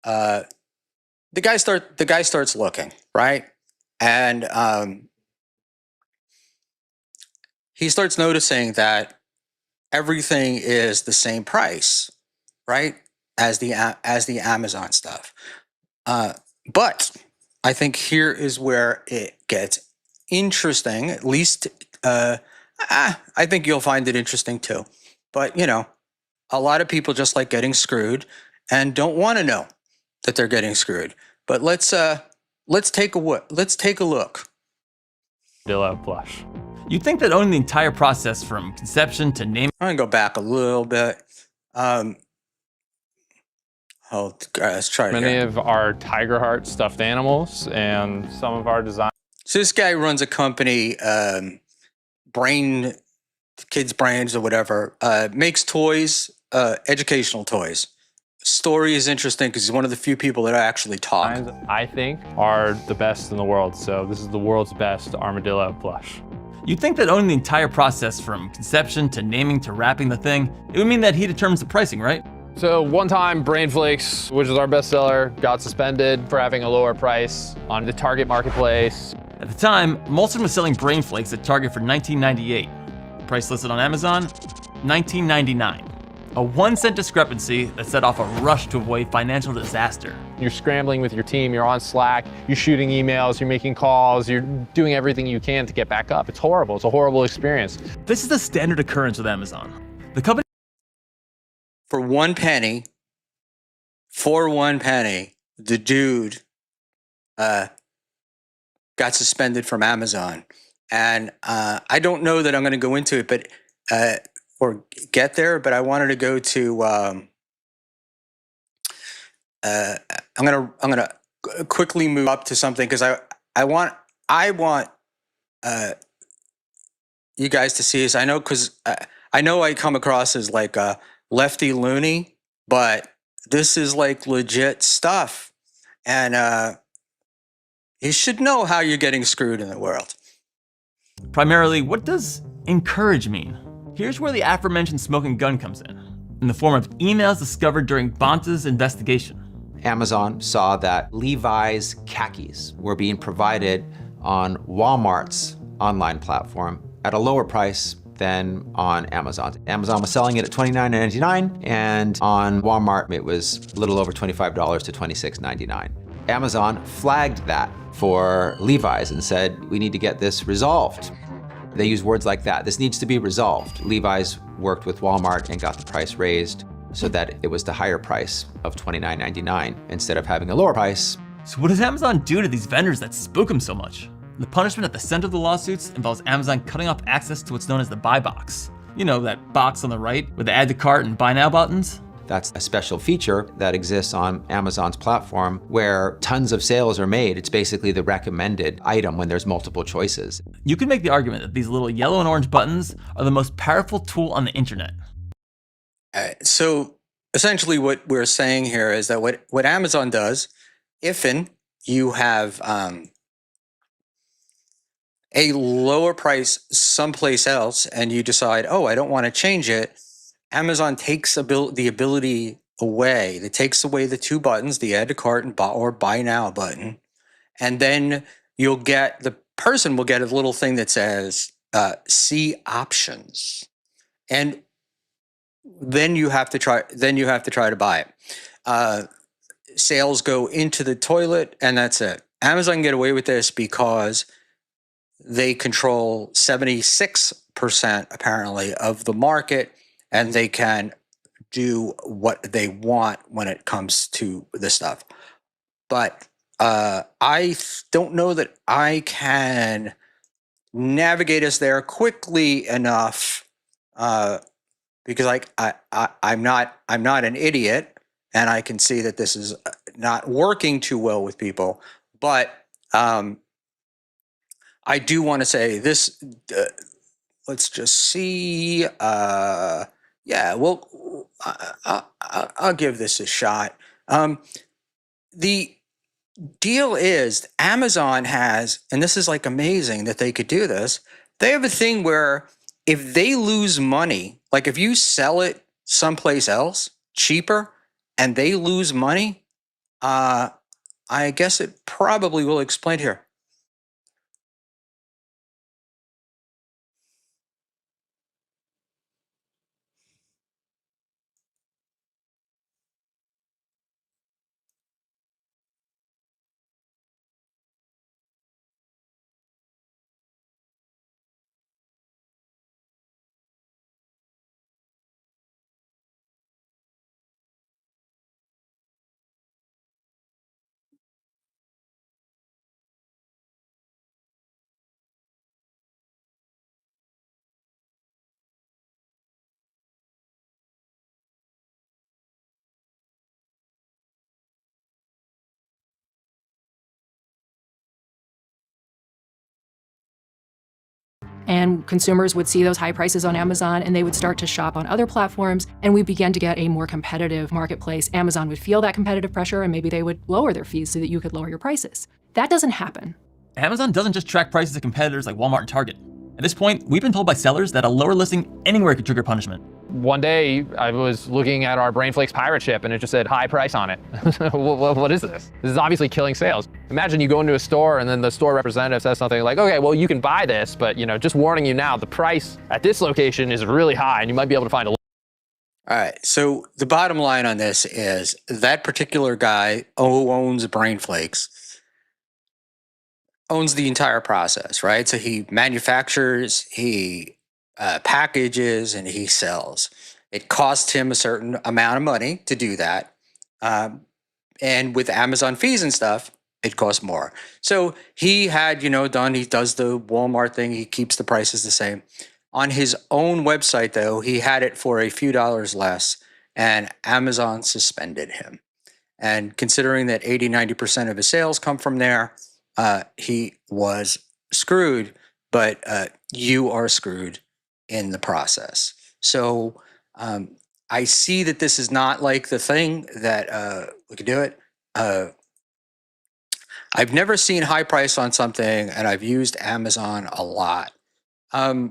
the guy starts looking, right? And he starts noticing that everything is the same price, right? As the Amazon stuff. But I think here is where it gets interesting. At least I think you'll find it interesting too. But you know, a lot of people just like getting screwed and don't want to know that they're getting screwed. But let's take a look. Armadillo plush. You'd think that owning the entire process from conception to naming. I'm gonna go back a little bit. Let's try it Many here. of our tiger heart stuffed animals and some of our design. So this guy runs a company, kids' brains or whatever, makes toys, educational toys. Story is interesting because he's one of the few people that actually talk. I think are the best in the world. So this is the world's best armadillo plush. You'd think that owning the entire process from conception to naming to wrapping the thing, it would mean that he determines the pricing, right? So one time Brain Flakes, which is our bestseller, got suspended for having a lower price on the Target marketplace. At the time, Molson was selling Brain Flakes at Target for $19.98. The price listed on Amazon, $19.99. A 1-cent discrepancy that set off a rush to avoid financial disaster. You're scrambling with your team, you're on Slack, you're shooting emails, you're making calls, you're doing everything you can to get back up. It's horrible, it's a horrible experience. This is a standard occurrence with Amazon. The company For 1 penny, the dude got suspended from Amazon. And I don't know that I'm going to go into it, but or get there. But I wanted to go to. I'm gonna quickly move up to something because I want you guys to see this. I know because I know I come across as like a lefty loony, but this is like legit stuff, and you should know how you're getting screwed in the world. Primarily, what does encourage mean? Here's where the aforementioned smoking gun comes in the form of emails discovered during Bonta's investigation. Amazon saw that Levi's khakis were being provided on Walmart's online platform at a lower price than on Amazon. Amazon was selling it at $29.99, and on Walmart it was a little over $25 to $26.99. Amazon flagged that for Levi's and said, we need to get this resolved. They use words like that. This needs to be resolved. Levi's worked with Walmart and got the price raised so that it was the higher price of $29.99 instead of having a lower price. So what does Amazon do to these vendors that spook them so much? The punishment at the center of the lawsuits involves Amazon cutting off access to what's known as the buy box. You know, that box on the right with the add to cart and buy now buttons? That's a special feature that exists on Amazon's platform where tons of sales are made. It's basically the recommended item when there's multiple choices. You can make the argument that these little yellow and orange buttons are the most powerful tool on the internet. So essentially what we're saying here is that what Amazon does, if you have a lower price someplace else and you decide, oh, I don't want to change it, Amazon takes the ability away. It takes away the 2 buttons, the add to cart and or buy now button. And then the person will get a little thing that says, see options. And then you have to try to buy it. Sales go into the toilet and that's it. Amazon can get away with this because they control 76% apparently of the market, and they can do what they want when it comes to this stuff. But don't know that I can navigate us there quickly enough, because I'm not an idiot, and I can see that this is not working too well with people. But I do want to say this. Let's just see. Yeah, well, I'll give this a shot. The deal is Amazon has, and this is like amazing that they could do this. They have a thing where if they lose money, like if you sell it someplace else cheaper and they lose money, I guess it probably will explain here. And consumers would see those high prices on Amazon and they would start to shop on other platforms, and we began to get a more competitive marketplace. Amazon would feel that competitive pressure and maybe they would lower their fees so that you could lower your prices. That doesn't happen. Amazon doesn't just track prices of competitors like Walmart and Target. At this point, we've been told by sellers that a lower listing anywhere could trigger punishment. One day, I was looking at our Brainflakes pirate ship and it just said high price on it. What is this? This is obviously killing sales. Imagine you go into a store and then the store representative says something like, okay, well, you can buy this, but just warning you now, the price at this location is really high and you might be able to find a. All right. So the bottom line on this is that particular guy who owns Brainflakes owns the entire process, right? So he manufactures, he packages, and he sells. It costs him a certain amount of money to do that. And with Amazon fees and stuff, it costs more. So he had, he does the Walmart thing. He keeps the prices the same. On his own website, though, he had it for a few dollars less, and Amazon suspended him. And considering that 80-90% of his sales come from there, he was screwed, but you are screwed in the process. So I see that this is not like the thing that we could do it. I've never seen high price on something, and I've used Amazon a lot. Yeah,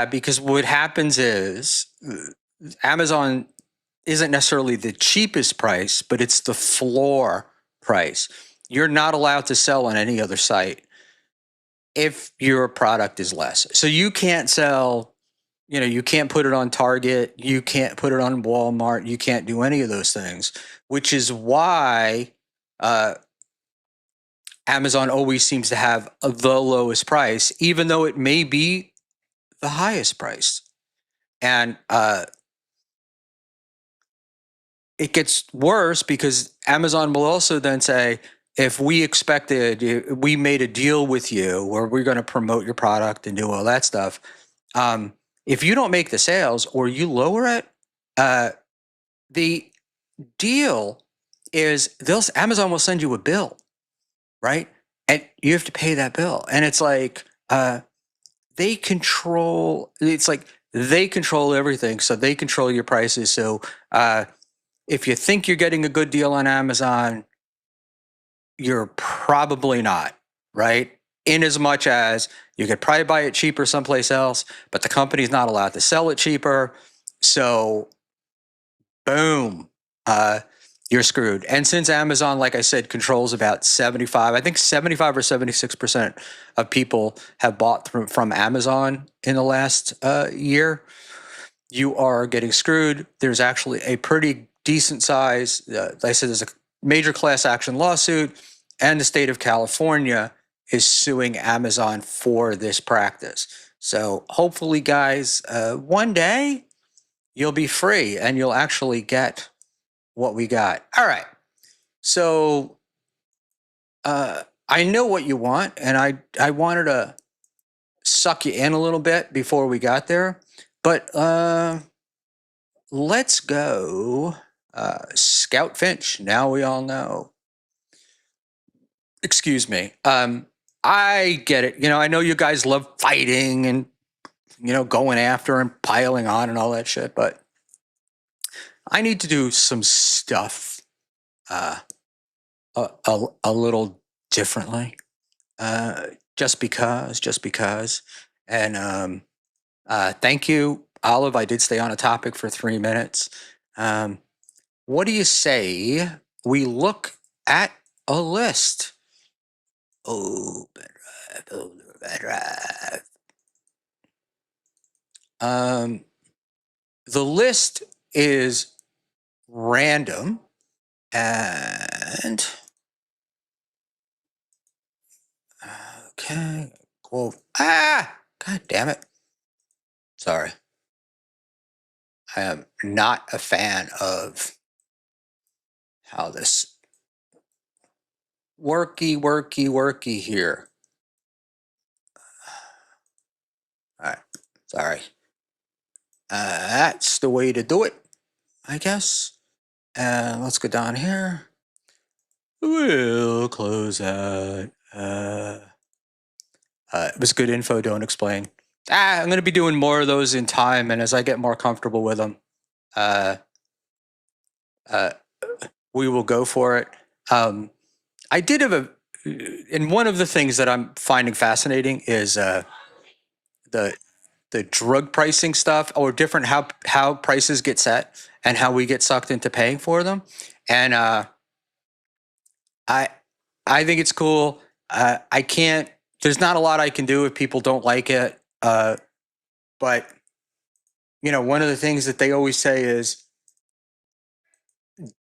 because what happens is Amazon isn't necessarily the cheapest price, but it's the floor price. You're not allowed to sell on any other site if your product is less. So you can't sell, you can't put it on Target, you can't put it on Walmart, you can't do any of those things, which is why Amazon always seems to have the lowest price, even though it may be the highest price. And it gets worse because Amazon will also then say, if we made a deal with you where we're going to promote your product and do all that stuff, if you don't make the sales or you lower it, the deal is Amazon will send you a bill, right? And you have to pay that bill. And it's like they control everything. So they control your prices. So if you think you're getting a good deal on Amazon, you're probably not, right? In as much as you could probably buy it cheaper someplace else, but the company's not allowed to sell it cheaper. So boom, you're screwed. And since Amazon, like I said, controls about 75 or 76% of people have bought from Amazon in the last year, you are getting screwed. There's actually a pretty decent size, like I said, there's a major class action lawsuit, and the state of California is suing Amazon for this practice. So hopefully, guys, one day you'll be free and you'll actually get what we got. All right. So I know what you want, and I wanted to suck you in a little bit before we got there, but let's go. Scout Finch. Now we all know. Excuse me. I get it. I know you guys love fighting and going after and piling on and all that shit, but I need to do some stuff a little differently. Just because. And thank you, Olive. I did stay on a topic for 3 minutes. What do you say we look at a list? Open drive. The list is random and okay. Quote. God damn it. Sorry. I am not a fan of how this worky here. All right. Sorry. That's the way to do it, I guess. And let's go down here. We'll close that. It was good info. Don't explain. I'm going to be doing more of those in time, and as I get more comfortable with them, we will go for it. I did have and one of the things that I'm finding fascinating is the drug pricing stuff, or different how prices get set and how we get sucked into paying for them. And I think it's cool. I can't. There's not a lot I can do if people don't like it. But one of the things that they always say is,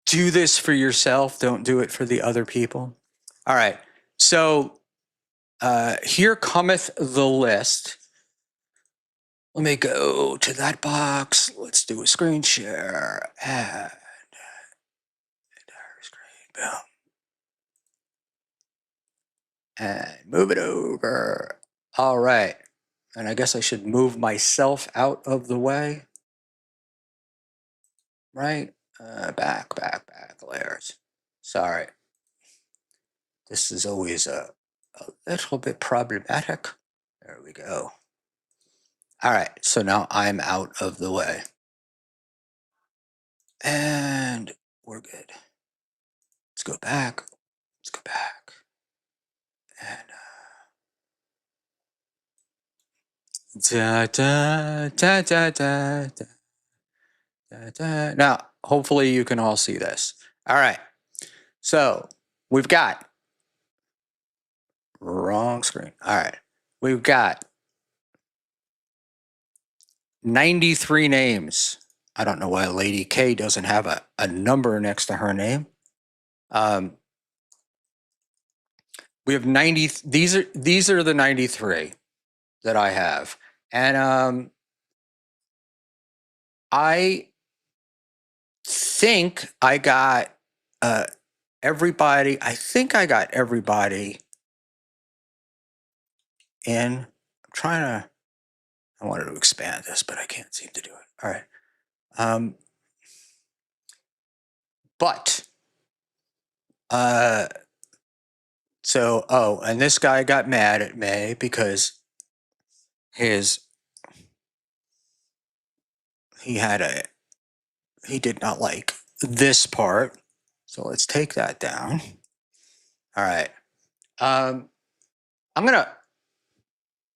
do this for yourself. Don't do it for the other people. All right. So here cometh the list. Let me go to that box. Let's do a screen share. Add entire screen. Boom. And move it over. All right. And I guess I should move myself out of the way. Right? Back layers. Sorry. This is always a little bit problematic. There we go. All right. So now I'm out of the way. And we're good. Let's go back. And da da da da da da da da. Now, hopefully you can all see this. All right. So we've got wrong screen. All right. We've got 93 names. I don't know why Lady K doesn't have a number next to her name. We have 90. These are the 93 that I have. And I think I got everybody. I think I got everybody in. I'm trying to. I wanted to expand this, but I can't seem to do it. All right. But so and this guy got mad at me because he did not like this part. So let's take that down. All right. I'm gonna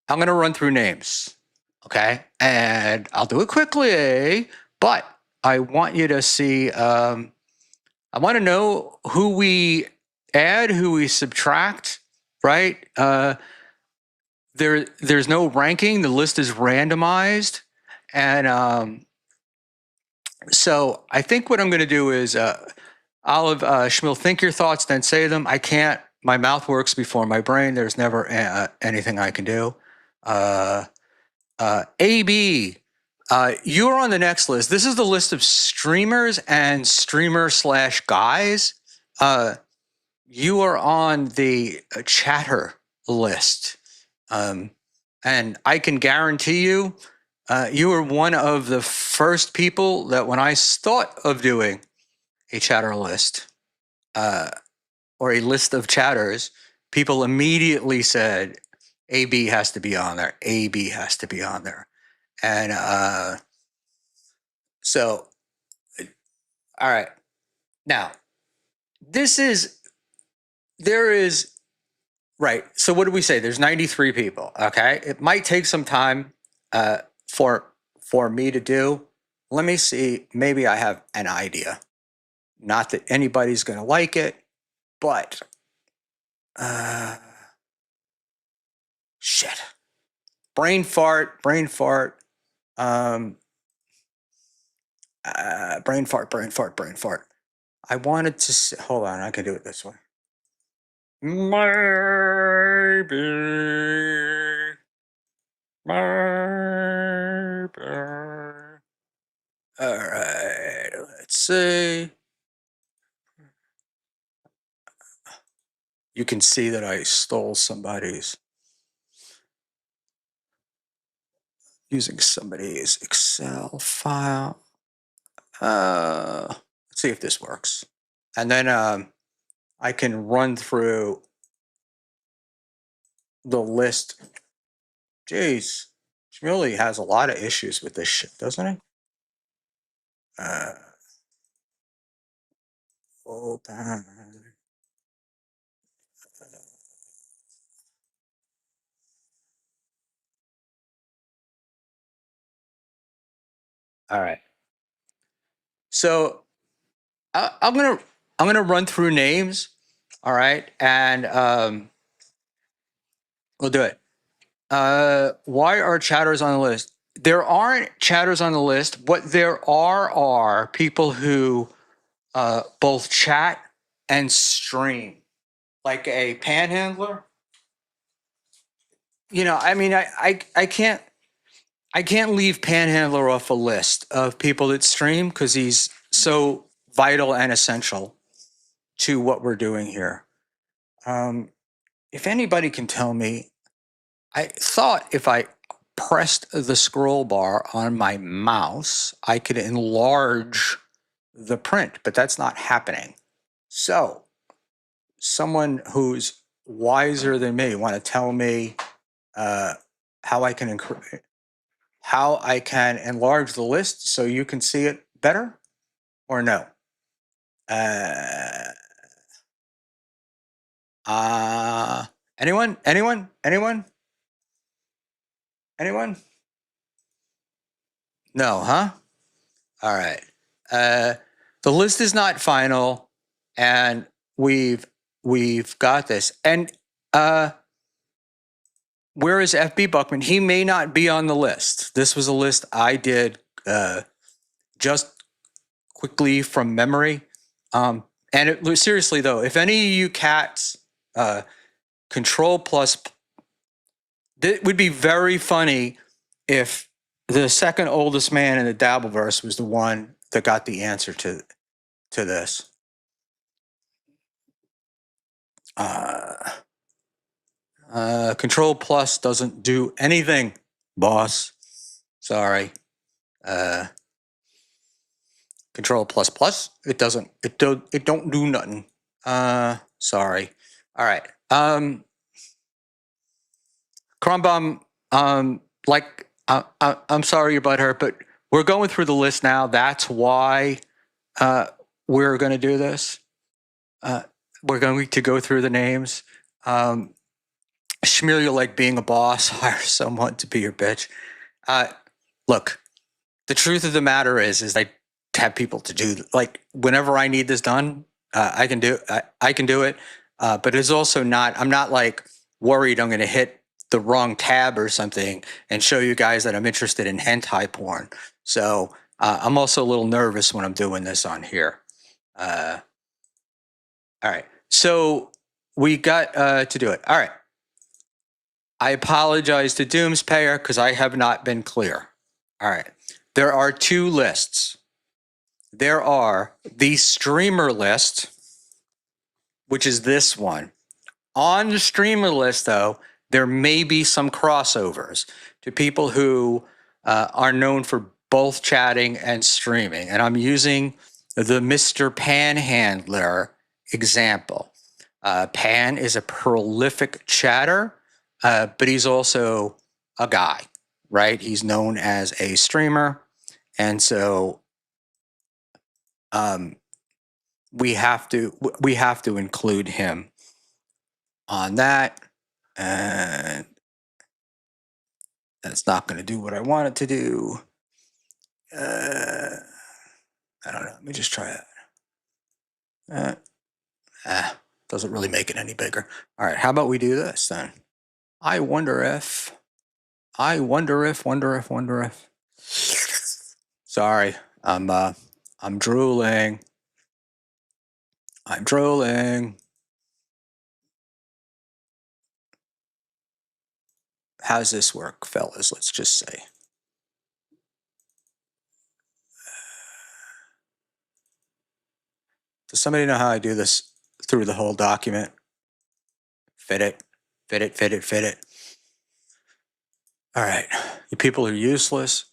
run through names, okay? And I'll do it quickly, but I want you to see. I want to know who we add, who we subtract, right? There's no ranking. The list is randomized, and so I think what I'm going to do is, Olive, Schmuel, think your thoughts, then say them. I can't. My mouth works before my brain. There's never anything I can do. AB, You are on the next list. This is the list of streamers and streamer/guys. You are on the chatter list. And I can guarantee you, you were one of the first people that when I thought of doing a chatter list or a list of chatters, people immediately said, AB has to be on there. AB has to be on there. And so, all right. Now, there is, right. So what did we say? There's 93 people. Okay. It might take some time for me to do. Let me see. Maybe I have an idea. Not that anybody's going to like it, but shit. Brain fart. Brain fart. Brain fart. I wanted to say, hold on, I can do it this way. Maybe. All right, let's see. You can see that I stole using somebody's Excel file. Let's see if this works. And then I can run through the list. Jeez, Schmuel has a lot of issues with this shit, doesn't he? Open. All right. So I'm gonna run through names. All right, and we'll do it. Why are chatters on the list? There aren't chatters on the list. What there are people who both chat and stream, like a panhandler. You know, I mean, I can't leave panhandler off a list of people that stream because he's so vital and essential to what we're doing here. If anybody can tell me, I thought if I pressed the scroll bar on my mouse, I could enlarge the print, but that's not happening. So, someone who's wiser than me want to tell me how I can enlarge the list so you can see it better, or no? Anyone? No, huh? All right. The list is not final, and we've got this. And where is FB Buckman? He may not be on the list. This was a list I did just quickly from memory. And seriously though, if any of you cats control plus, it would be very funny if the second oldest man in the Dabbleverse was the one that got the answer to this. Control plus doesn't do anything, boss. Sorry. Control plus plus, it don't do nothing. Sorry. All right. Crumbum, like I'm sorry your butt hurt, but we're going through the list now. That's why we're going to do this. We're going to go through the names. Schmuel, you like being a boss, hire someone to be your bitch. Look, the truth of the matter is I have people to do, like, whenever I need this done, I can do it. But it's also not, I'm not like worried I'm going to hit the wrong tab or something and show you guys that I'm interested in hentai porn. So I'm also a little nervous when I'm doing this on here. All right. So we got to do it. All right. I apologize to Doomspayer because I have not been clear. All right. there are two lists. There are the streamer list, which is this one. On the streamer list, though, there may be some crossovers to people who are known for both chatting and streaming. And I'm using the Mr. Panhandler example. Pan is a prolific chatter, but he's also a guy, right? He's known as a streamer. And so we have to include him on that. And that's not going to do what I want it to do. I don't know. Let me just try it. Doesn't really make it any bigger. All right. How about we do this then? I wonder if. Sorry, I'm drooling. How's this work, fellas? Let's just say. Does somebody know how I do this through the whole document? Fit it. All right. You people are useless,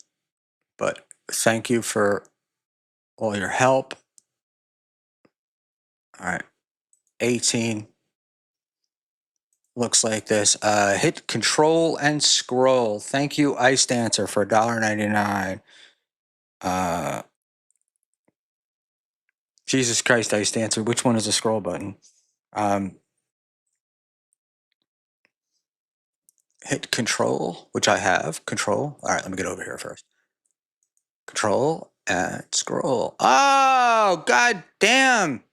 but thank you for all your help. All right. 18 looks like this. Hit control and scroll. Thank you, Ice Dancer, for $1.99. Jesus Christ, Ice Dancer. Which one is the scroll button? Hit control, which I have. Control. All right, let me get over here first. Control and scroll. Oh, god damn.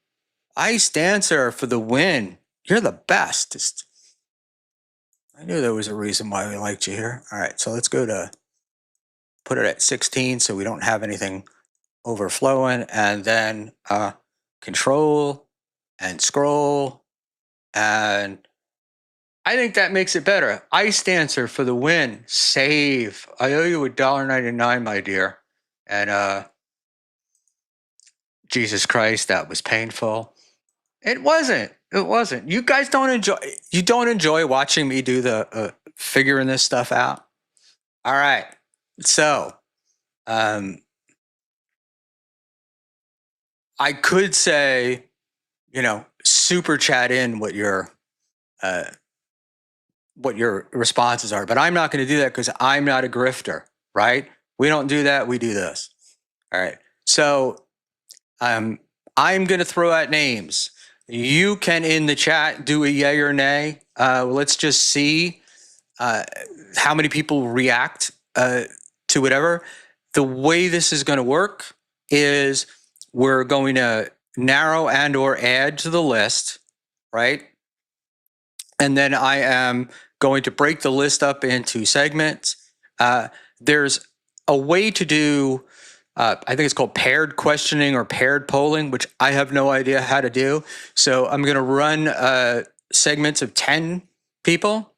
Ice Dancer for the win. You're the best. I knew there was a reason why we liked you here. All right, so let's go to put it at 16 so we don't have anything overflowing. And then control and scroll. And I think that makes it better. Ice Dancer for the win. Save. I owe you $1.99, my dear. And Jesus Christ, that was painful. It wasn't. You guys don't enjoy watching me do the figuring this stuff out. All right. So, I could say, super chat in what your responses are, but I'm not going to do that because I'm not a grifter, right? We don't do that. We do this. All right. So, I'm going to throw out names. You can in the chat do a yay or nay. Let's just see how many people react to whatever. The way this is going to work is we're going to narrow and or add to the list, right? And then I am going to break the list up into segments. There's a way to do I think it's called paired questioning or paired polling, which I have no idea how to do. So I'm going to run segments of 10 people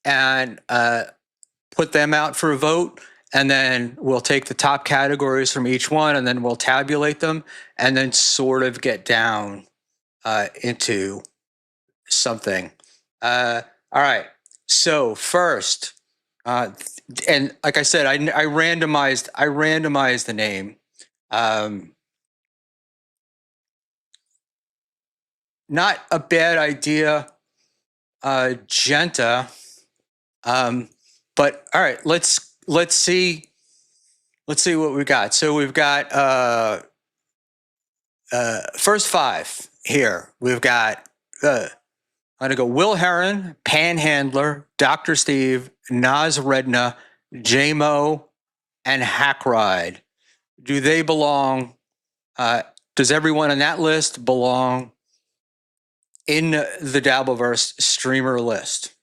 and put them out for a vote. And then we'll take the top categories from each one and then we'll tabulate them and then sort of get down into something. All right. So first, and like I said, I randomized the name. Not a bad idea, Genta. But all right, let's see what we got. So we've got first five here. We've got I'm gonna go Will Heron, Panhandler, Dr. Steve, Nas Redna, JMO, and Hackride. Do they belong? Does everyone on that list belong in the Dabbleverse streamer list?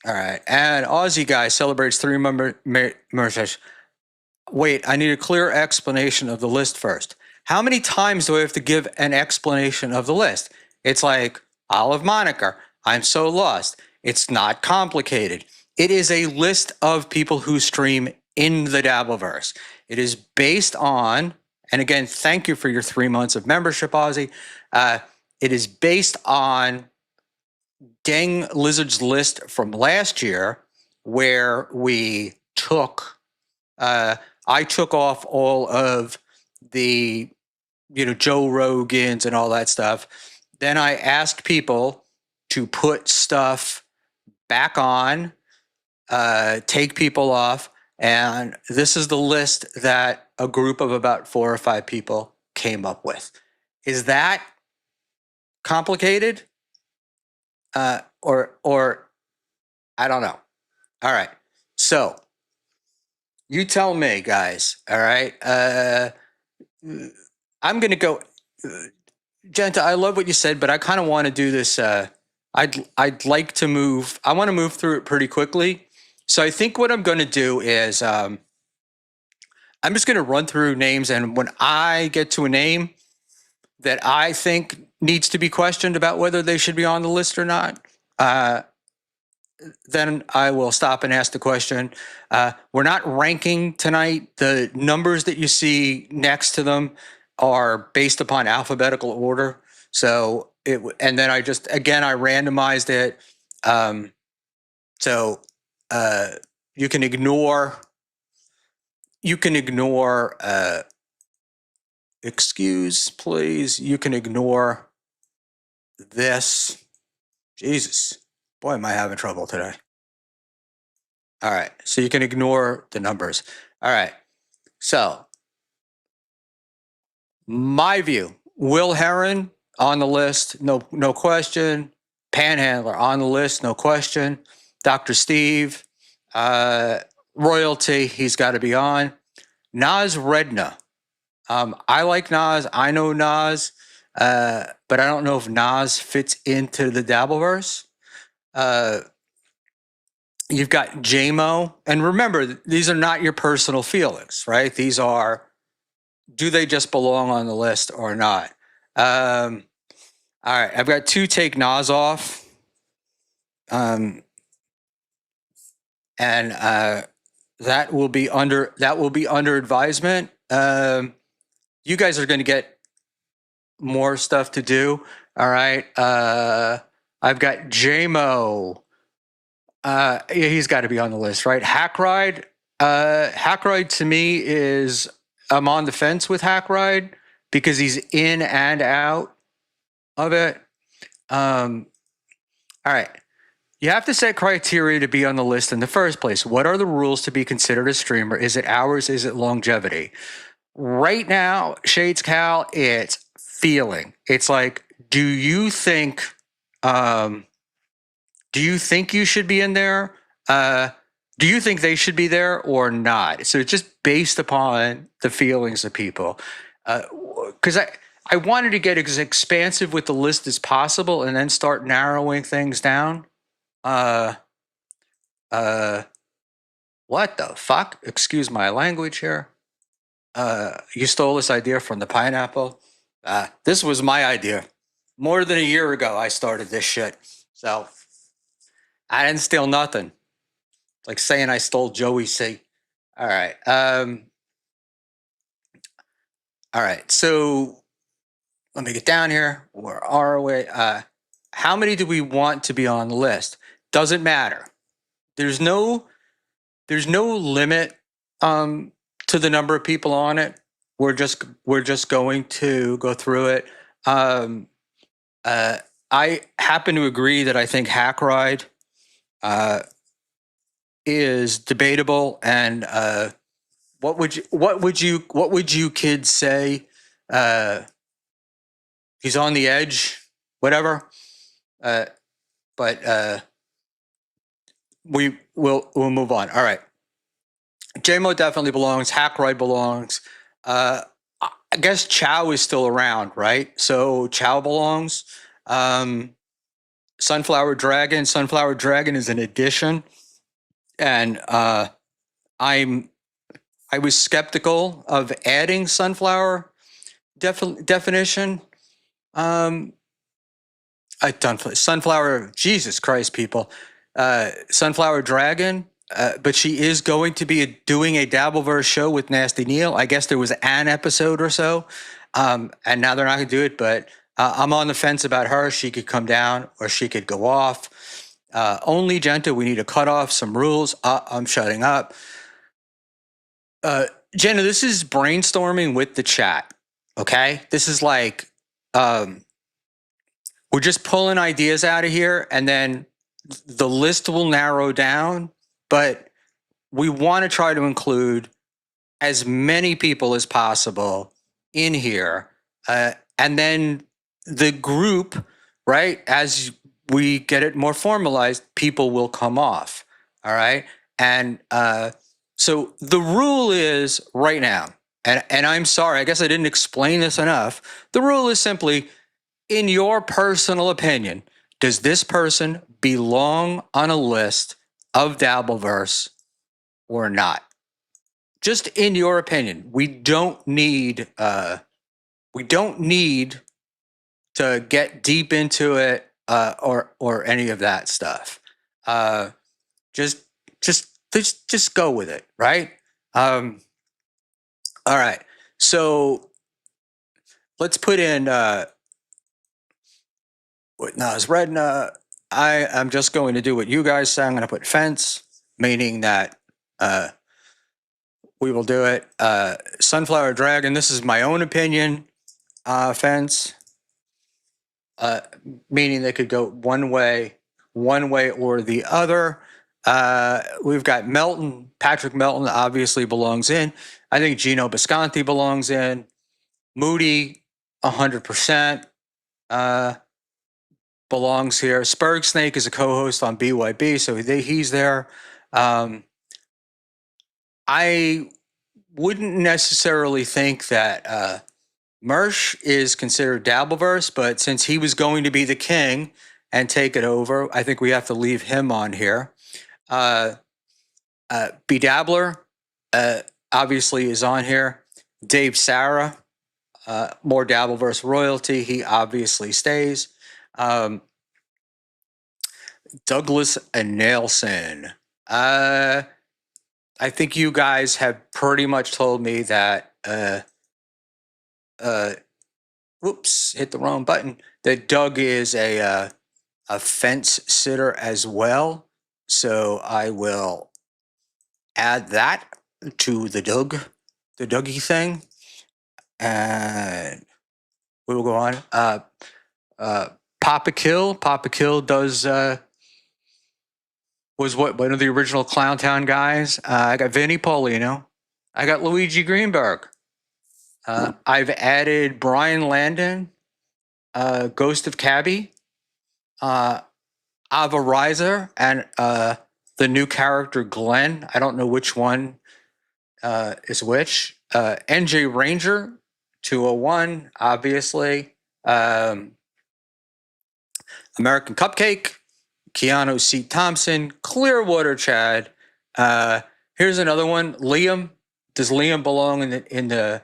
All right. And Aussie Guy celebrates 3 members. Wait, I need a clear explanation of the list first. How many times do I have to give an explanation of the list? It's like Olive Moniker. I'm so lost. It's not complicated. It is a list of people who stream in the Dabbleverse. It is based on, and again, thank you for your 3 months of membership, Ozzy. It is based on Dang Lizard's list from last year, where we took, I took off all of the, Joe Rogans and all that stuff. Then I asked people to put stuff back on, take people off. And this is the list that a group of about 4 or 5 people came up with. Is that complicated? Or I don't know. All right. So you tell me, guys. All right. I'm going to go. Genta, I love what you said, but I kind of want to do this. I'd like to move. I want to move through it pretty quickly. So I think what I'm going to do is I'm just going to run through names, and when I get to a name that I think needs to be questioned about whether they should be on the list or not, then I will stop and ask the question. We're not ranking tonight. The numbers that you see next to them are based upon alphabetical order. So and then I randomized it. So you can ignore. Excuse, please. You can ignore this. Jesus, boy, am I having trouble today. All right, so you can ignore the numbers. All right, so my view: Will Heron on the list, no question. Panhandler on the list, no question. Dr. Steve, royalty, he's got to be on. Naz Redna. I like Nas. I know Nas, but I don't know if Nas fits into the Dabbleverse. You've got JMO, and remember, these are not your personal feelings, right? These are, do they just belong on the list or not? All right, I've got 2 take Nas off, and that will be under advisement. You guys are going to get more stuff to do. All right. I've got JMO. Yeah, he's got to be on the list, right? Hackride. Hackride to me is, I'm on the fence with Hackride because he's in and out of it. All right. You have to set criteria to be on the list in the first place. What are the rules to be considered a streamer? Is it hours? Is it longevity? Right now, Shades Cal, it's feeling. It's like, do you think you should be in there? Do you think they should be there or not? So it's just based upon the feelings of people. Because I wanted to get as expansive with the list as possible and then start narrowing things down. What the fuck? Excuse my language here. You stole this idea from the pineapple. This was my idea. More than a year ago, I started this shit. So I didn't steal nothing. It's like saying I stole Joey C. All right. All right. So let me get down here. Where are we? How many do we want to be on the list? Doesn't matter. There's no limit to the number of people on it. We're just going to go through it. I happen to agree that I think Hackride is debatable, and what would you kids say? He's on the edge, whatever. But we'll move on. All right. JMO definitely belongs. Hackride belongs. I guess Chow is still around, right? So Chow belongs. Sunflower Dragon is an addition, and I was skeptical of adding Sunflower definition. Sunflower. Jesus Christ, people! Sunflower Dragon, but she is going to be doing a Dabbleverse show with Nasty Neil. I guess there was an episode or so, and now they're not going to do it. But I'm on the fence about her. She could come down or she could go off. Only Genta, we need to cut off some rules. I'm shutting up. Jenna, this is brainstorming with the chat. Okay, this is like we're just pulling ideas out of here, and then the list will narrow down. But we want to try to include as many people as possible in here, and then the group, right? As we get it more formalized, people will come off. All right, and so the rule is right now, and I'm sorry, I guess I didn't explain this enough. The rule is simply, in your personal opinion, does this person belong on a list of Dabbleverse or not? Just in your opinion. We don't need to get deep into it or any of that stuff. Just go with it, right? All right. So let's put in it's red. I'm just going to do what you guys say. I'm going to put fence, meaning that we will do it. Sunflower Dragon, this is my own opinion. Fence, meaning they could go one way or the other. We've got Melton. Patrick Melton obviously belongs in. I think Gino Bisconti belongs in. Moody, 100%. Belongs here. Spurg Snake is a co-host on BYB, so he's there. I wouldn't necessarily think that Mersh is considered Dabbleverse, but since he was going to be the king and take it over, I think we have to leave him on here. Bedabbler obviously is on here. Dave Sarah, more Dabbleverse royalty. He obviously stays. Douglas Nelson. I think you guys have pretty much told me that. Whoops! Hit the wrong button. That Doug is a fence sitter as well. So I will add that to the Dougie thing, and we will go on. Papa Kill does was one of the original Clowntown guys. I got Vinny Paulino. I got Luigi Greenberg. I've added Brian Landon, Ghost of Cabby, Ava Reiser, and the new character Glenn. I don't know which one is which. NJ Ranger, 201, obviously. American Cupcake, Keanu C. Thompson, Clearwater Chad. Here's another one. Liam. Does Liam belong in the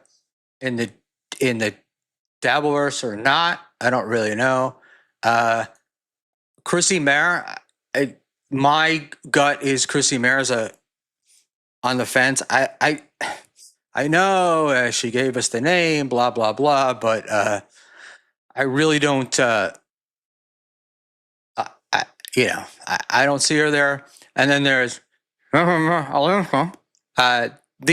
Dabbleverse or not? I don't really know. Chrissy Mayer. My gut is Chrissy Mayer's on the fence. I know she gave us the name, blah blah blah, but I really don't. I don't see her there. And then there's the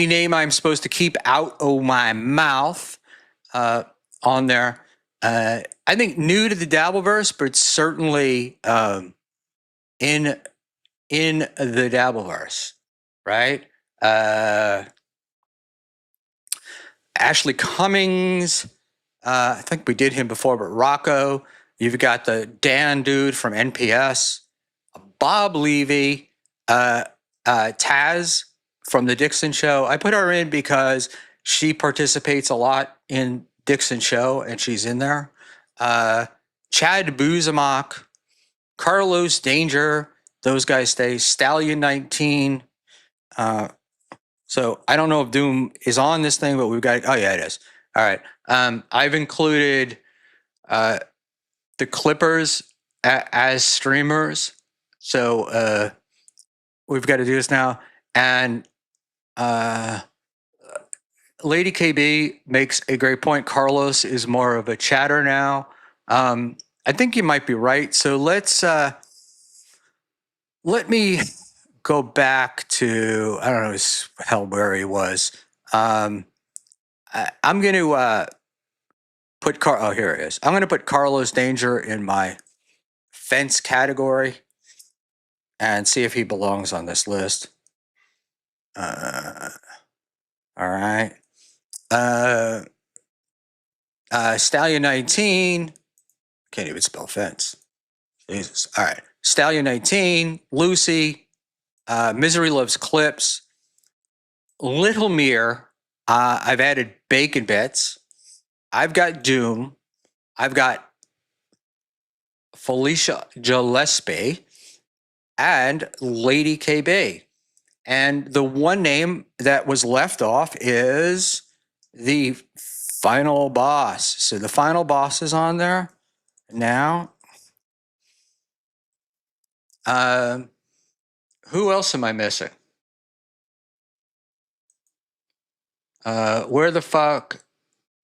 name I'm supposed to keep out of my mouth on there. I think new to the Dabbleverse, but certainly in the Dabbleverse, right? Ashley Cummings. I think we did him before, but Rocco. You've got the Dan dude from NPS, Bob Levy, Taz from the Dixon Show. I put her in because she participates a lot in Dixon Show, and she's in there. Chad Buzamok, Carlos Danger, those guys stay. Stallion 19. So I don't know if Doom is on this thing, but we've got. Oh yeah, it is. All right. I've included the Clippers as streamers. So we've got to do this now. And Lady KB makes a great point. Carlos is more of a chatter now. I think you might be right. So let me go back to, I don't know hell where he was. I'm going to put oh, here it is. I'm going to put Carlos Danger in my fence category and see if he belongs on this list. All right. Stallion 19. Can't even spell fence. Jesus. All right. Stallion 19. Lucy. Misery Loves Clips. Little Mir. I've added Bacon Bits. I've got Doom. I've got Felicia Gillespie and Lady KB. And the one name that was left off is the final boss. So the final boss is on there now. Who else am I missing? Where the fuck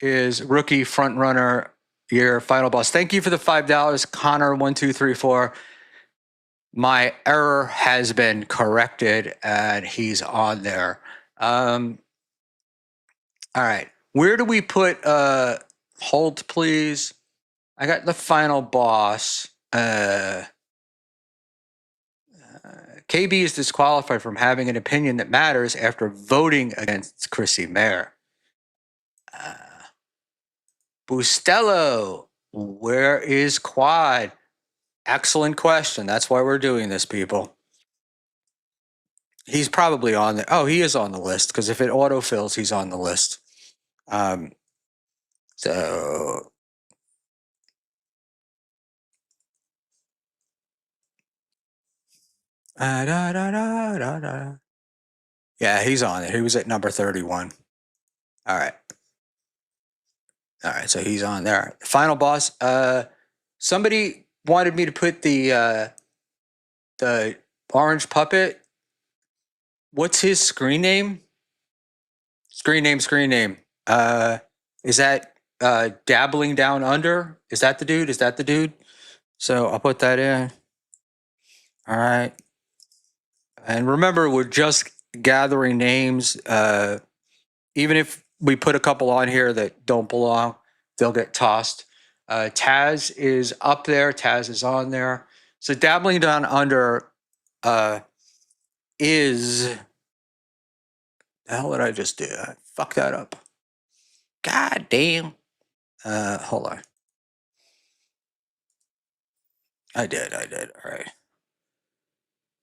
is rookie frontrunner your final boss? Thank you for the $5, Connor1234. My error has been corrected and he's on there. All right. Where do we put hold please? I got the final boss. KB is disqualified from having an opinion that matters after voting against Chrissy Mayer. Bustelo, where is Quad? Excellent question. That's why we're doing this, people. He's probably on the. Oh, he is on the list because if it autofills, he's on the list. So yeah, he's on it. He was at number 31. All right. All right, so he's on there. Final boss. Somebody wanted me to put the orange puppet. What's his screen name? Screen name. Is that Dabbling Down Under? Is that the dude? So I'll put that in. All right. And remember, we're just gathering names. Even if we put a couple on here that don't belong, they'll get tossed. Taz is up there. Taz is on there. So Dabbling Down Under is. The hell did I just do? I fucked that up. God damn. Hold on. I did. All right.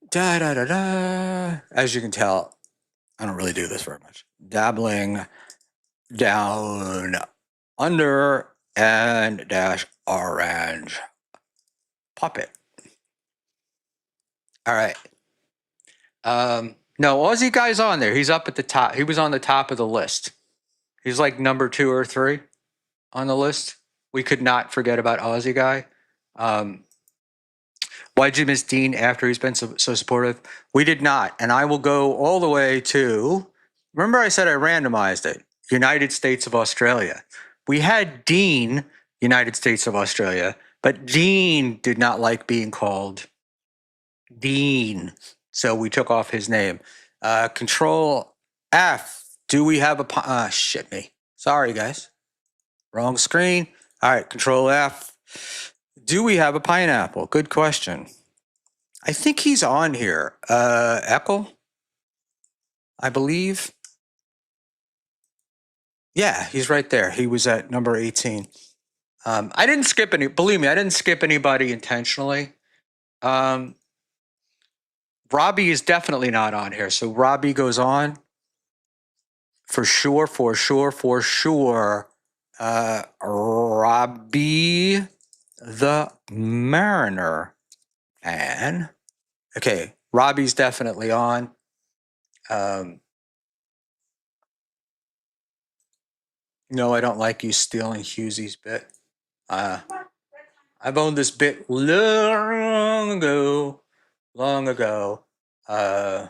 Da da da da. As you can tell, I don't really do this very much. Dabbling down under and dash orange puppet. All right. No, Aussie guy's on there. He's up at the top. He was on the top of the list. He's like number 2 or 3 on the list. We could not forget about Aussie guy. Why'd you miss Dean after he's been so supportive? We did not. And I will go all the way to, remember I said I randomized it, United States of Australia. We had Dean, United States of Australia, but Dean did not like being called Dean. So we took off his name. Control F. Do we have a, shit me. Sorry guys. Wrong screen. All right, Control F. Do we have a pineapple? Good question. I think he's on here. Eckel, I believe. Yeah, he's right there. He was at number 18. I didn't skip any, believe me, I didn't skip anybody intentionally. Robbie is definitely not on here. So Robbie goes on. For sure. Robbie the Mariner. And okay, Robbie's definitely on. No, I don't like you stealing Hughesy's bit. I've owned this bit long ago. long ago. Uh,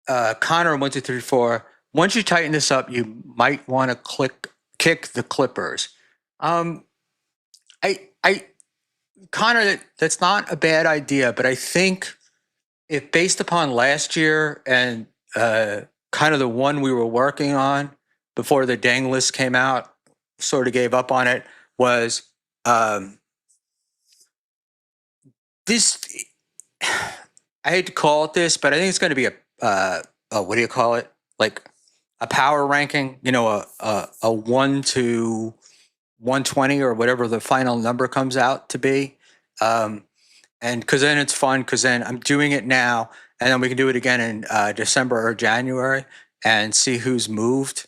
Connor 1234. Once you tighten this up, you might want to kick the Clippers. Um, I Connor, that's not a bad idea, but I think if based upon last year and kind of the one we were working on before the dang list came out, sort of gave up on it, was um, this. I hate to call it this, but I think it's going to be a what do you call it? Like a power ranking, a 1 to 120 or whatever the final number comes out to be. And because then it's fun, because then I'm doing it now, and then we can do it again in December or January and see who's moved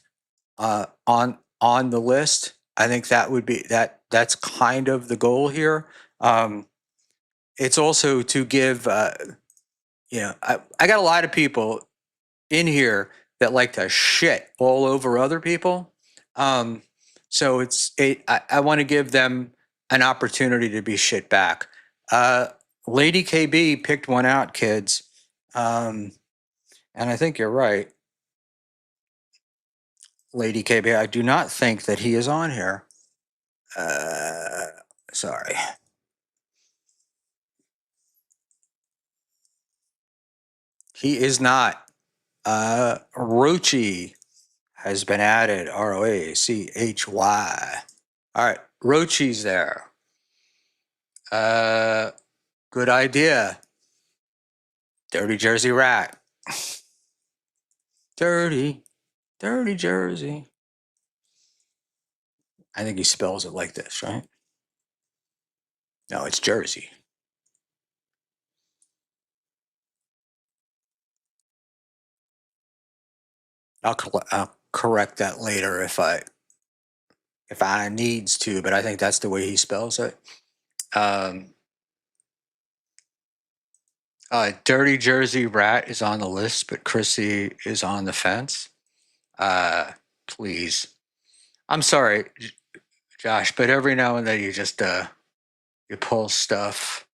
on the list. I think that would be that's kind of the goal here. It's also to give I got a lot of people in here that like to shit all over other people. Um, so I want to give them an opportunity to be shit back. Lady KB picked one out, kids. And I think you're right, Lady KB. I do not think that he is on here. Sorry. He is not. Rochi has been added. Roachy. All right, Rochi's there. Good idea. Dirty Jersey Rat. Dirty Jersey. I think he spells it like this, right? No, it's Jersey. I'll correct that later if I needs to, but I think that's the way he spells it. Dirty Jersey Rat is on the list, but Chrissy is on the fence. Please. I'm sorry, Josh, but every now and then you just you pull stuff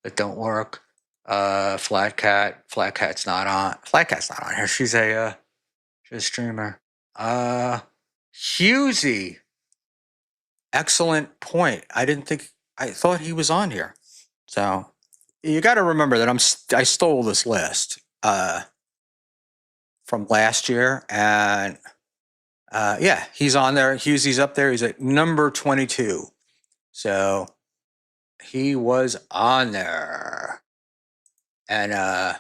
that don't work. Flat Cat's not on. Flat Cat's not on here. She's a streamer. Husey. Excellent point. I thought he was on here. So you got to remember that I stole this list from last year, and yeah, he's on there. Husey's up there. He's at number 22. So he was on there. And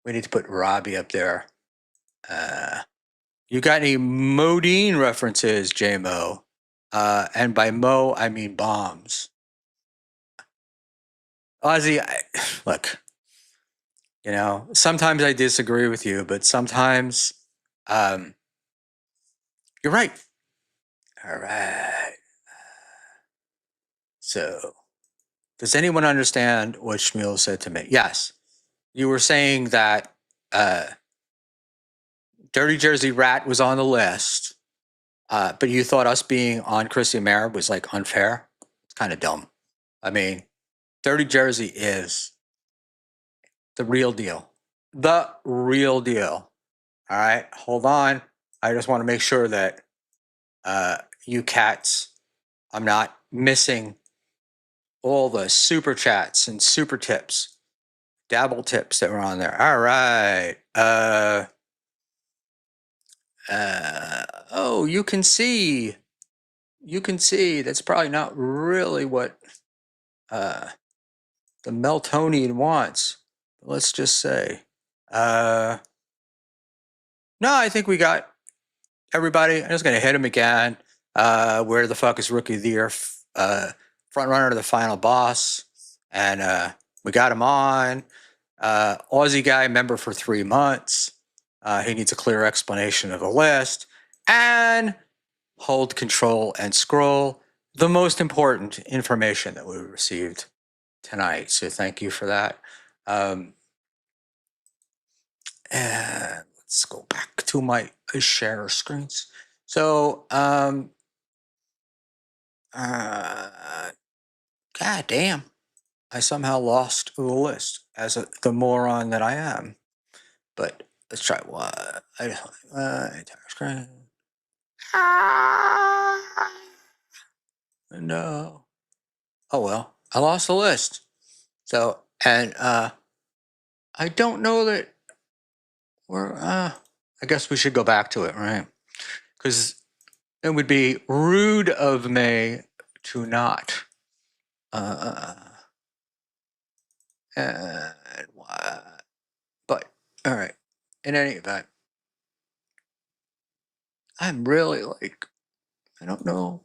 we need to put Robbie up there. You got any Modine references, J-Mo? And by Mo, I mean bombs. Ozzy, look, sometimes I disagree with you, but sometimes you're right. All right. So, does anyone understand what Schmuel said to me? Yes. You were saying that Dirty Jersey Rat was on the list, but you thought us being on Chrissy Mara was like unfair? It's kind of dumb. I mean, Dirty Jersey is the real deal. The real deal. All right, hold on. I just want to make sure that you cats, I'm not missing all the super chats and super tips, dabble tips that were on there. All right. Oh, you can see. You can see that's probably not really what the Meltonian wants. Let's just say. No, I think we got everybody. I'm just going to hit him again. Where the fuck is Rookie of the Year? Front runner to the final boss. And we got him on. Aussie guy, member for 3 months. He needs a clear explanation of the list. And hold control and scroll. The most important information that we received tonight. So thank you for that. And let's go back to my share screens. So, God damn. I somehow lost the list as the moron that I am. But let's try what entire screen. No. Oh well, I lost the list. So and I don't know that we're. I guess we should go back to it, right? Because it would be rude of me to not. And what? But all right. In any event, I'm really like I don't know.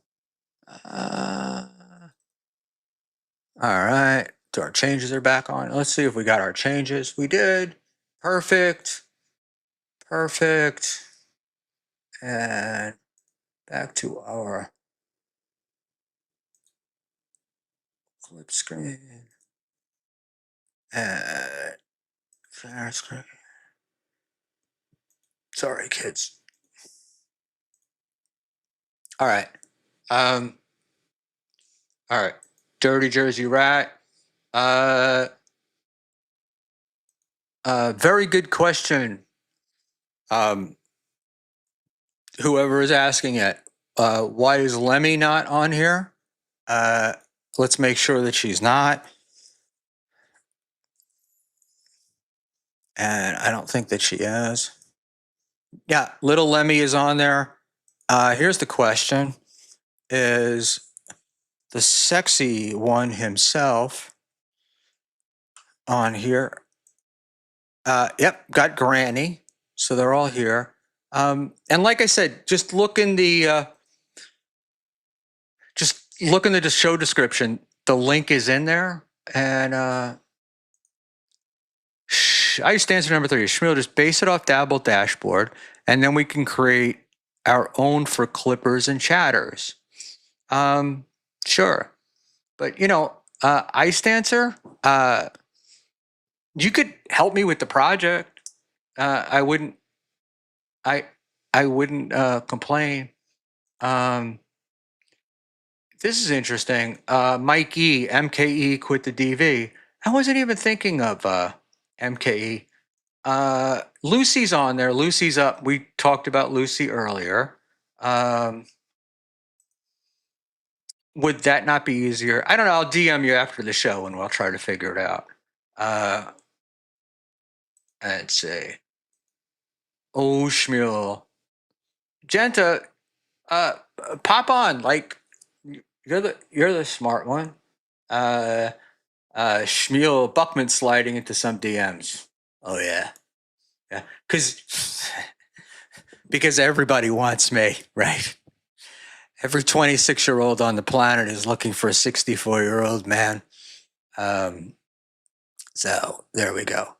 All right. So our changes are back on. Let's see if we got our changes. We did. Perfect. Perfect. And back to our flip screen. And share screen. Sorry, kids. All right. Um. All right. Dirty Jersey Rat. Uh. Very good question. Um. Whoever is asking it. Why is Lemmy not on here? Uh. Let's make sure that she's not. And I don't think that she is. Yeah, Little Lemmy is on there. Here's the question: is the sexy one himself on here? Yep, got Granny. So they're all here. And like I said, just look in the show description. The link is in there, and I used to answer number 3. Schmuel, just base it off Dabble dashboard, and then we can create our own for clippers and chatters. Sure, but Ice Dancer, you could help me with the project. I wouldn't. I wouldn't complain. This is interesting. Mike E, MKE quit the DV. I wasn't even thinking of MKE. Lucy's on there. Lucy's up. We talked about Lucy earlier. Would that not be easier? I don't know. I'll DM you after the show and we'll try to figure it out. Let's see. Oh, Schmuel. Genta, pop on. Like you're the smart one. Schmuel Buckman sliding into some DMs. Oh yeah. Yeah. Because everybody wants me, right? Every 26-year-old on the planet is looking for a 64-year-old man. So there we go.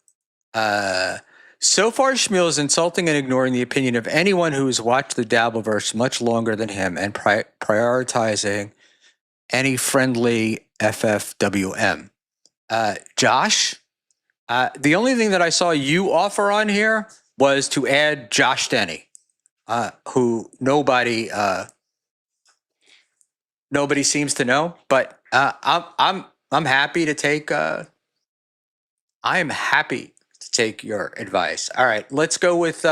So far, Schmuel is insulting and ignoring the opinion of anyone who has watched the Dabbleverse much longer than him and prioritizing any friendly FFWM. Josh, the only thing that I saw you offer on here was to add Josh Denny, who nobody seems to know. But I'm happy to take. I am happy to take your advice. All right, let's go with.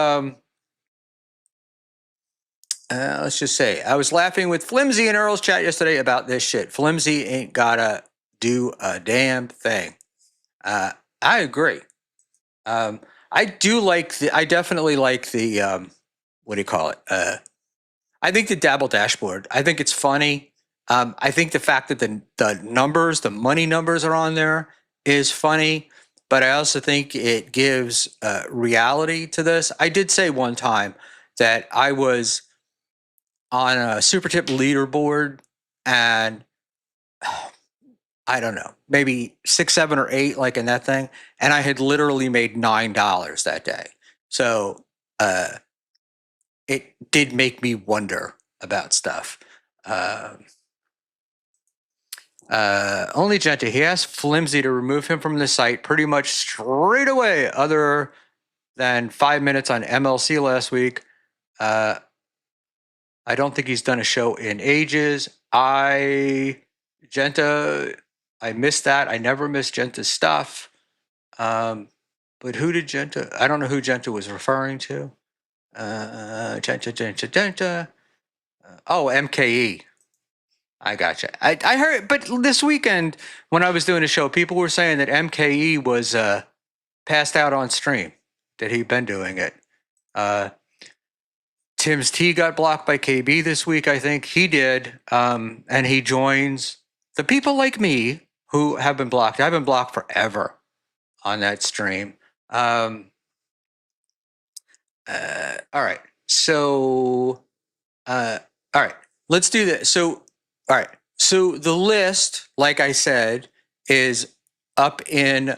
Let's just say I was laughing with Flimsy in Earl's chat yesterday about this shit. Flimsy ain't gotta do a damn thing. I agree. I do like I definitely like the what do you call it? I think the Dabble dashboard. I think it's funny. I think the fact that the numbers, the money numbers are on there is funny, but I also think it gives reality to this. I did say one time that I was on a super tip leaderboard and I don't know, maybe 6, 7, or 8, like in that thing. And I had literally made $9 that day. So it did make me wonder about stuff. Only Genta, he asked Flimsy to remove him from the site pretty much straight away, other than 5 minutes on MLC last week. I don't think he's done a show in ages. Genta, I missed that. I never missed Genta's stuff. But who did Genta? I don't know who Genta was referring to. Genta. Oh, MKE. I gotcha. I heard, but this weekend when I was doing a show, people were saying that MKE was passed out on stream, that he'd been doing it. Tim's T got blocked by KB this week, I think. He did. And he joins the people like me who have been blocked. I've been blocked forever on that stream. All right. So, all right. Let's do this. So, all right. So the list, like I said, is up in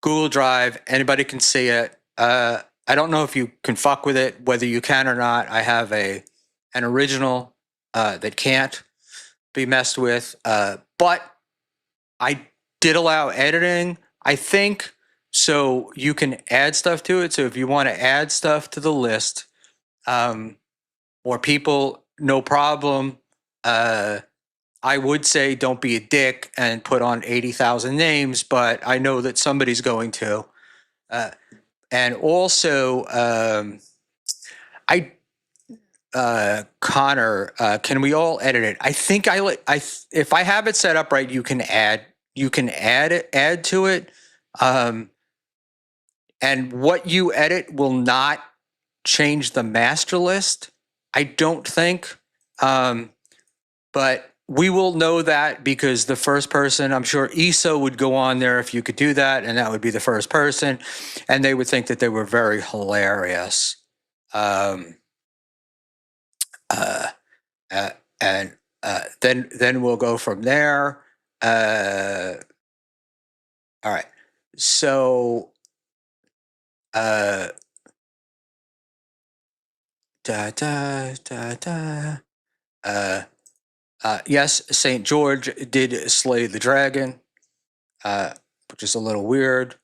Google Drive. Anybody can see it. I don't know if you can fuck with it, whether you can or not. I have an original that can't be messed with, but I did allow editing, I think, so you can add stuff to it. So if you want to add stuff to the list, or people, no problem. I would say don't be a dick and put on 80,000 names, but I know that somebody's going to. And also, Connor, can we all edit it? I think if I have it set up right, you can add to it. And what you edit will not change the master list, I don't think. But we will know that because the first person, I'm sure Issa would go on there if you could do that, and that would be the first person, and they would think that they were very hilarious. And then we'll go from there. All right. So, da da da da. Yes, Saint George did slay the dragon, which is a little weird.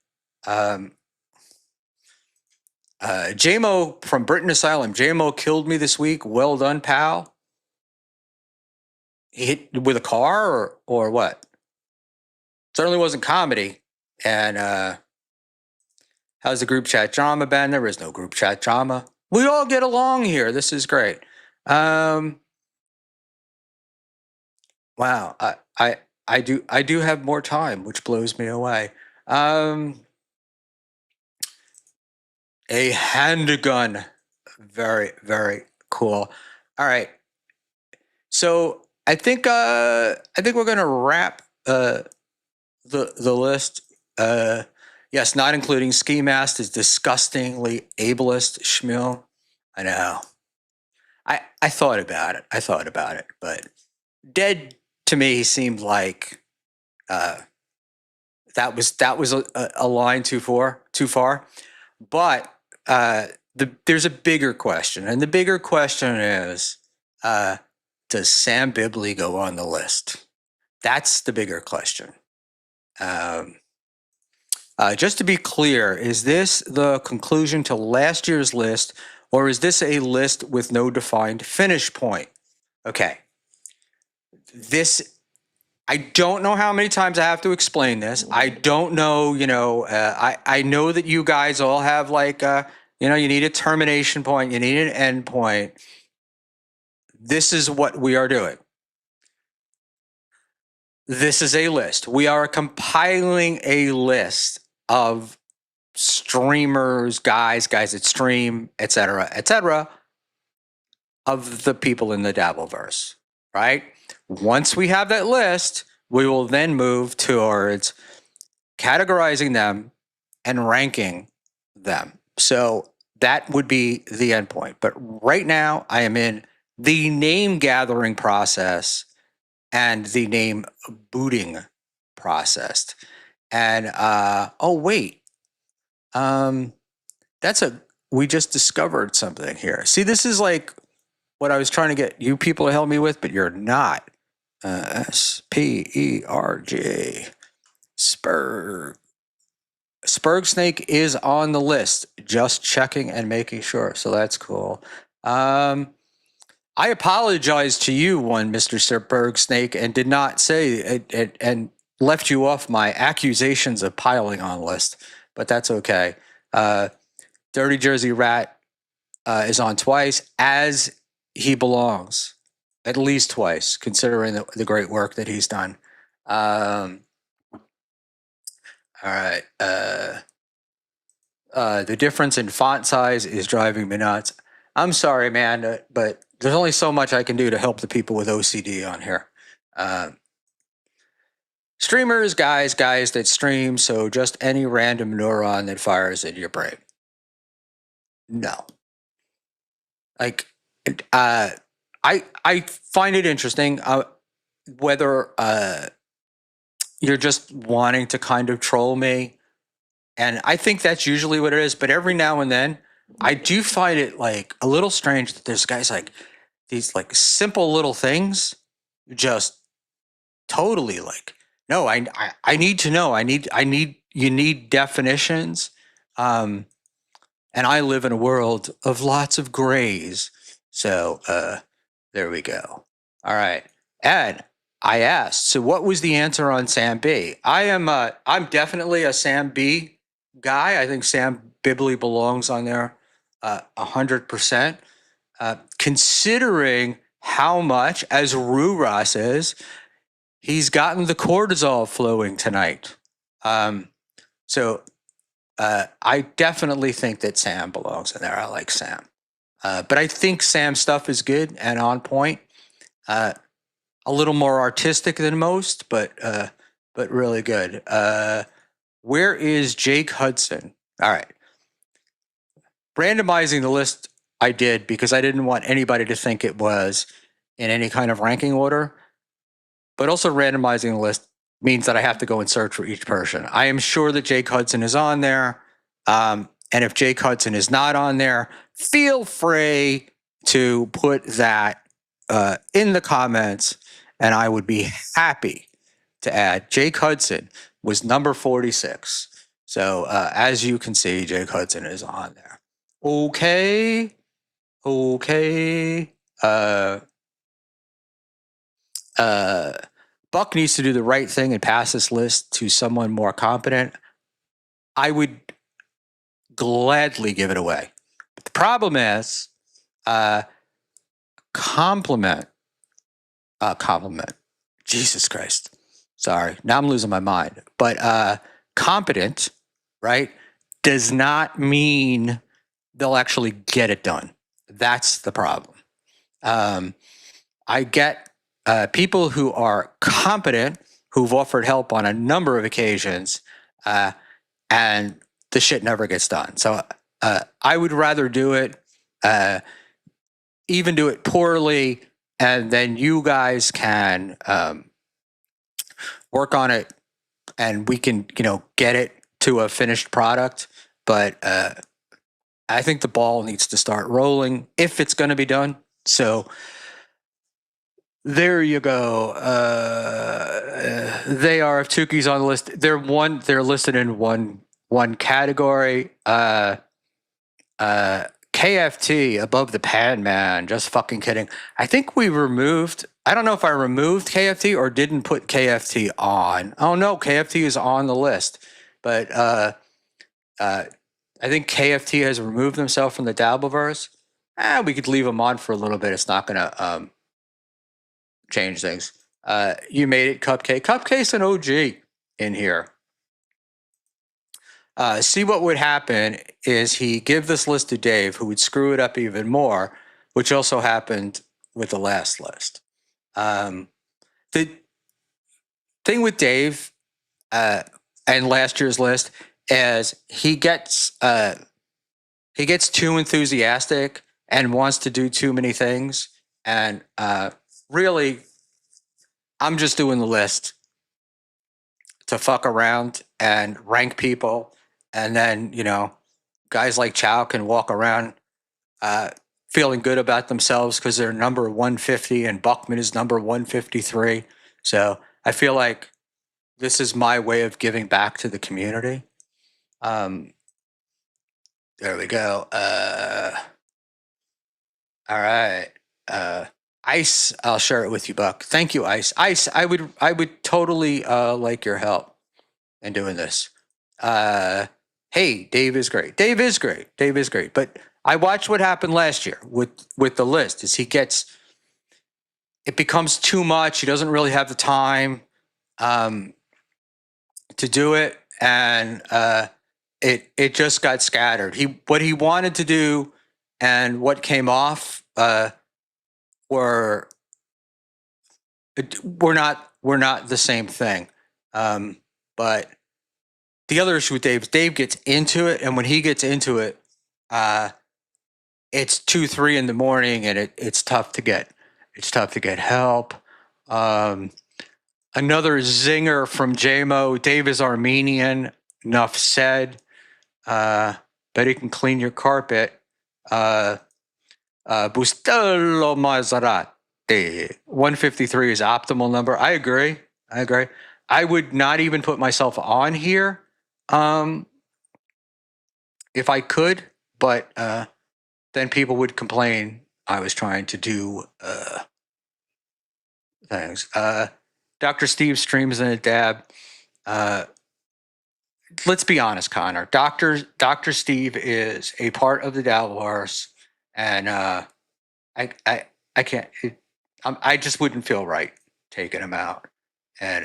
JMO from Britain Asylum. JMO killed me this week. Well done, pal. He hit with a car or what? Certainly wasn't comedy. And how's the group chat drama been? There is no group chat drama. We all get along here. This is great. Wow, I do have more time, which blows me away. A handgun, very very cool. All right, so I think we're gonna wrap the list. Yes, not including Ski Mask is disgustingly ableist. Schmuel, I know. I thought about it. But dead to me seemed like that was a line too far. But there's a bigger question, and the bigger question is, does Sam Bibley go on the list? That's the bigger question. Just to be clear, is this the conclusion to last year's list, or is this a list with no defined finish point? Okay. I don't know how many times I have to explain this. I don't know, I know that you guys all have you need a termination point, you need an end point. This is what we are doing. This is a list. We are compiling a list of streamers, guys that stream, etc., of the people in the Dabbleverse, right? Once we have that list, we will then move towards categorizing them and ranking them. So that would be the endpoint. But right now, I am in the name gathering process and the name booting process. And we just discovered something here. See, this is like what I was trying to get you people to help me with, but you're not. SPERG. Spurg Snake is on the list. Just checking and making sure. So that's cool. I apologize to you, one Mr. Berg Snake, and did not say it and left you off my accusations of piling on list, but that's okay. Dirty Jersey Rat is on twice, as he belongs, at least twice, considering the great work that he's done. All right. The difference in font size is driving me nuts. I'm sorry, man, but there's only so much I can do to help the people with OCD on here. Streamers, guys that stream, so just any random neuron that fires in your brain. No. Like, I find it interesting whether you're just wanting to kind of troll me, and I think that's usually what it is. But every now and then, I do find it like a little strange that there's guys like these like simple little things, just totally like, no, I need to know. You need definitions. And I live in a world of lots of grays. So there we go. All right. Ed, I asked, so what was the answer on Sam B? I'm definitely a Sam B guy. I think Sam Bibley belongs on there 100%. Considering how much, as Rura says, he's gotten the cortisol flowing tonight. So I definitely think that Sam belongs in there. I like Sam. But I think Sam's stuff is good and on point. A little more artistic than most, but really good. Where is Jake Hudson? All right. Randomizing the list I did because I didn't want anybody to think it was in any kind of ranking order. But also randomizing the list means that I have to go and search for each person. I am sure that Jake Hudson is on there. And if Jake Hudson is not on there, feel free to put that in the comments, and I would be happy to add. Jake Hudson was number 46. So as you can see, Jake Hudson is on there. Okay. Buck needs to do the right thing and pass this list to someone more competent. I would gladly give it away. But the problem is compliment. Jesus Christ. Sorry. Now I'm losing my mind. But competent, right, does not mean they'll actually get it done. That's the problem. I get people who are competent, who've offered help on a number of occasions, and the shit never gets done. So I would rather do it, even do it poorly, and then you guys can work on it, and we can, get it to a finished product. But I think the ball needs to start rolling if it's going to be done. So there you go. They are, if Tuki's on the list, they're listed in one category. KFT above the Pan Man. Just fucking kidding. I think I don't know if I removed KFT or didn't put KFT on. Oh no, KFT is on the list. But I think KFT has removed himself from the Dabbleverse. We could leave him on for a little bit. It's not gonna change things. You made it, Cupcake. Cupcake's an OG in here. See, what would happen is he give this list to Dave, who would screw it up even more, which also happened with the last list. The thing with Dave and last year's list is he gets too enthusiastic and wants to do too many things, and really, I'm just doing the list to fuck around and rank people. And then, guys like Chow can walk around feeling good about themselves because they're number 150 and Buckman is number 153. So I feel like this is my way of giving back to the community. There we go. All right. Ice, I'll share it with you, Buck. Thank you, Ice. Ice, I would totally like your help in doing this. Hey, Dave is great. Dave is great. Dave is great. But I watched what happened last year with the list. Is it becomes too much. He doesn't really have the time to do it, and it just got scattered. What he wanted to do and what came off were we're not the same thing. But the other issue with Dave is Dave gets into it, and when he gets into it, it's 2, 3 in the morning, and it's tough to get help. Another zinger from JMO. Dave is Armenian. Enough said. Bet he can clean your carpet. Bustello Maserati. 153 is optimal number. I agree. I would not even put myself on here if I could, but then people would complain I was trying to do things. Dr. Steve streams in a dab. Let's be honest, Connor. Dr. Steve is a part of the Dabbleverse, and I can't. I just wouldn't feel right taking him out. And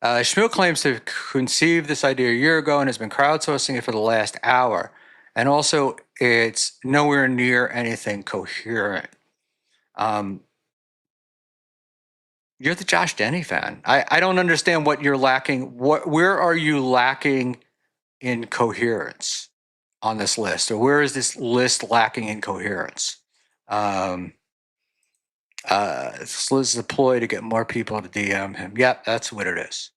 Schmuel claims to have conceived this idea a year ago and has been crowdsourcing it for the last hour. And also, it's nowhere near anything coherent. You're the Josh Denny fan. I don't understand what you're lacking. Where are you lacking in coherence on this list? Or where is this list lacking in coherence? This list is a ploy to get more people to DM him. Yep, that's what it is.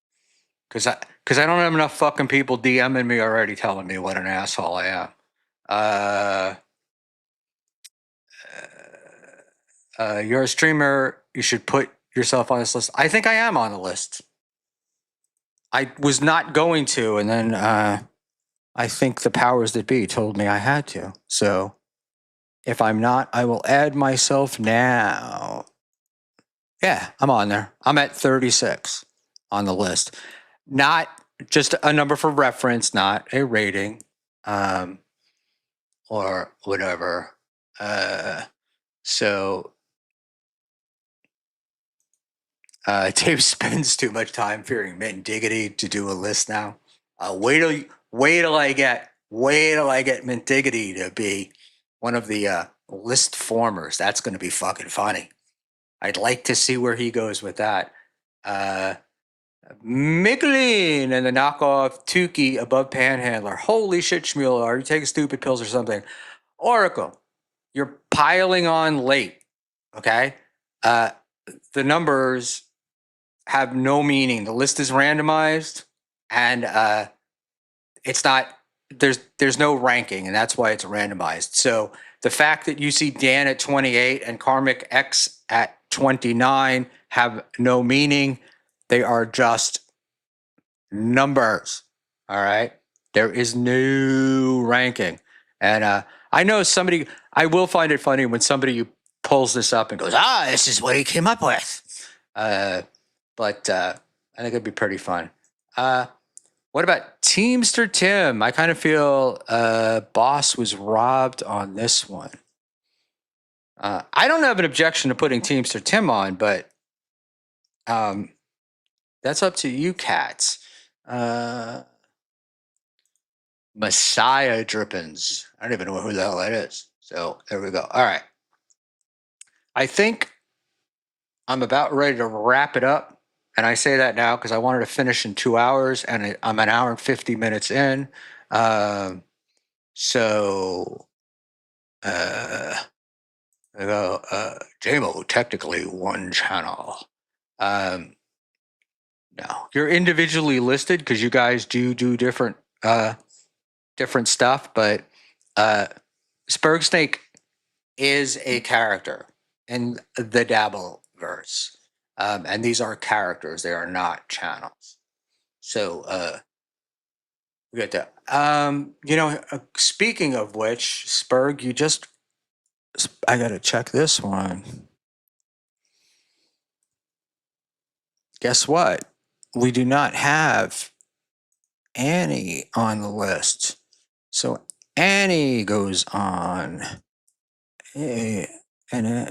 Because I don't have enough fucking people DMing me already telling me what an asshole I am. You're a streamer. You should put yourself on this list. I think I am on the list. I was not going to, and then I think the powers that be told me I had to. So if I'm not, I will add myself now. Yeah, I'm on there. I'm at 36 on the list. Not just a number for reference, not a rating or whatever. So Dave spends too much time fearing Mint Diggity to do a list now. Wait till I get Mint Diggity to be one of the list formers. That's going to be fucking funny. I'd like to see where he goes with that. Micklin and the knockoff Tukey above Panhandler. Holy shit, Schmuel. Are you taking stupid pills or something? Oracle, you're piling on late. Okay? The numbers have no meaning. The list is randomized, and it's not. There's no ranking, and that's why it's randomized. So the fact that you see Dan at 28 and Karmic X at 29 have no meaning. They are just numbers. All right. There is no ranking. And I know somebody, I will find it funny when somebody pulls this up and goes, this is what he came up with. But I think it'd be pretty fun. What about Teamster Tim? I kind of feel Boss was robbed on this one. I don't have an objection to putting Teamster Tim on, but that's up to you cats. Messiah Drippins. I don't even know who the hell that is. So there we go. All right. I think I'm about ready to wrap it up. And I say that now because I wanted to finish in 2 hours, and I'm an hour and 50 minutes in. I go, JMO, technically one channel. No, you're individually listed because you guys do different stuff, but Spurg Snake is a character in the Dabbleverse. And these are characters, they are not channels. So we got that. Speaking of which, Spurg, I gotta check this one. Guess what? We do not have Annie on the list. So Annie goes on.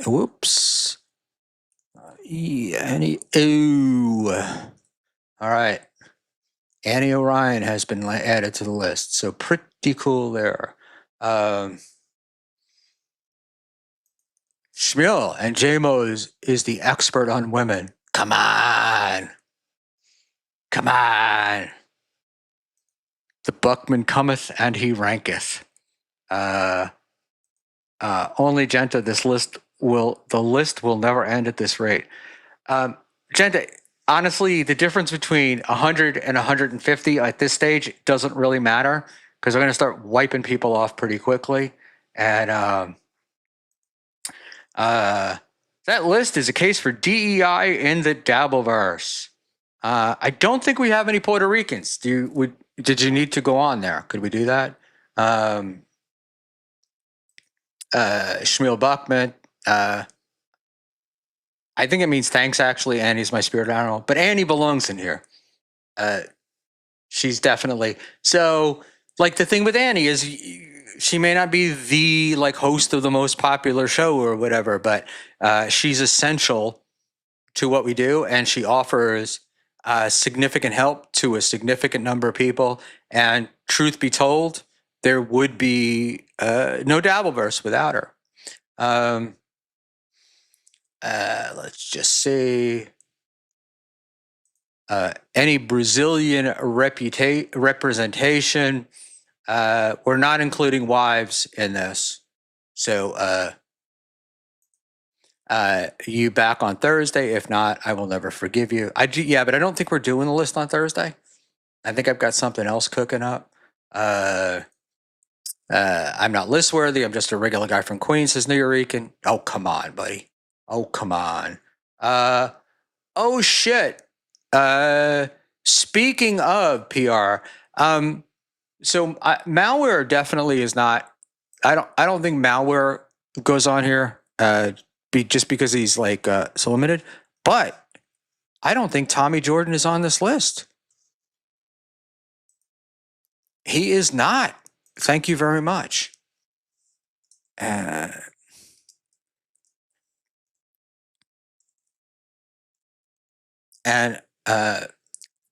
Whoops. Annie. Ooh. All right. Annie Orion has been added to the list. So pretty cool there. Schmuel and JMO is the expert on women. Come on. Come on. The Buckman cometh and he ranketh. Only Genta, the list will never end at this rate. Genta, honestly, the difference between 100 and 150 at this stage doesn't really matter because we're going to start wiping people off pretty quickly. And that list is a case for DEI in the Dabbleverse. I don't think we have any Puerto Ricans. Did you need to go on there? Could we do that? Schmuel Buckman. I think it means thanks, actually. Annie's my spirit animal. But Annie belongs in here. She's definitely... So, like, the thing with Annie is she may not be the, like, host of the most popular show or whatever, but she's essential to what we do, and she offers significant help to a significant number of people. And truth be told, there would be no Dabbleverse without her. Let's just see. Any Brazilian representation. We're not including wives in this. So you back on Thursday. If not, I will never forgive you. But I don't think we're doing the list on Thursday. I think I've got something else cooking up. I'm not list worthy. I'm just a regular guy from Queens, says New Yorican. Oh, come on, buddy. Oh, come on. Oh, shit. Speaking of PR, so malware definitely is not. I don't think malware goes on here. Just because he's like so limited, but I don't think Tommy Jordan is on this list. He is not. Thank you very much. And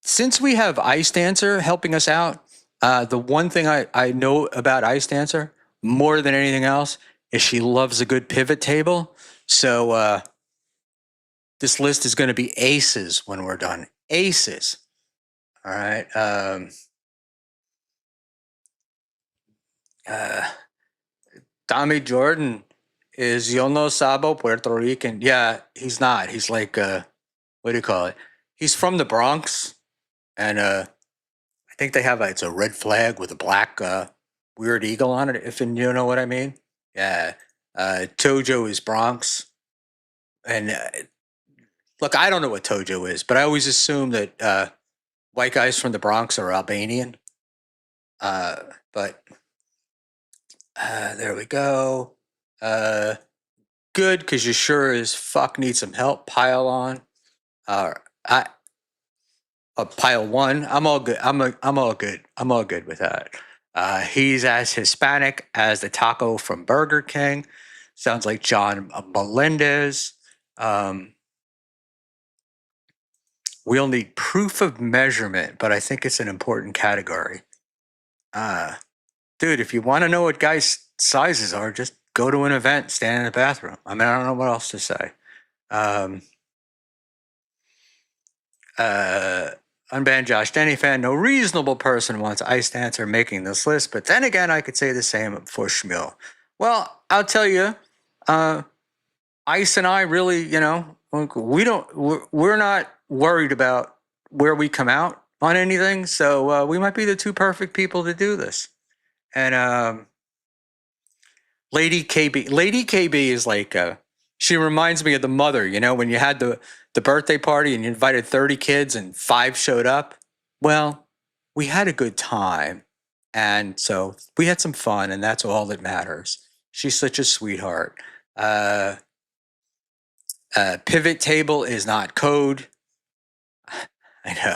since we have Ice Dancer helping us out, the one thing I know about Ice Dancer more than anything else is she loves a good pivot table. So this list is going to be aces when we're done. Aces. All right. Tommy Jordan is Yo no Sabo Puerto Rican. Yeah, he's not. He's like, what do you call it? He's from the Bronx. And I think they have it's a red flag with a black weird eagle on it, if you know what I mean. Yeah. Tojo is Bronx. And look, I don't know what Tojo is, but I always assume that white guys from the Bronx are Albanian. But there we go. Good, because you sure as fuck need some help. Pile on. Pile one. I'm all good. I'm all good. I'm all good with that. He's as Hispanic as the taco from Burger King. Sounds like John Melendez. We'll need proof of measurement, but I think it's an important category. Dude, if you want to know what guys' sizes are, just go to an event, stand in a bathroom. I mean, I don't know what else to say. Unbanned Josh Denny fan. No reasonable person wants Ice Dancer making this list, but then again, I could say the same for Schmuel. Well, I'll tell you, Ice and I really, we're not worried about where we come out on anything, so we might be the two perfect people to do this. And Lady KB is like, she reminds me of the mother, when you had the birthday party and you invited 30 kids and 5 showed up. Well, we had a good time And so we had some fun, and that's all that matters. She's such a sweetheart. Uh, Pivot table is not code. I know.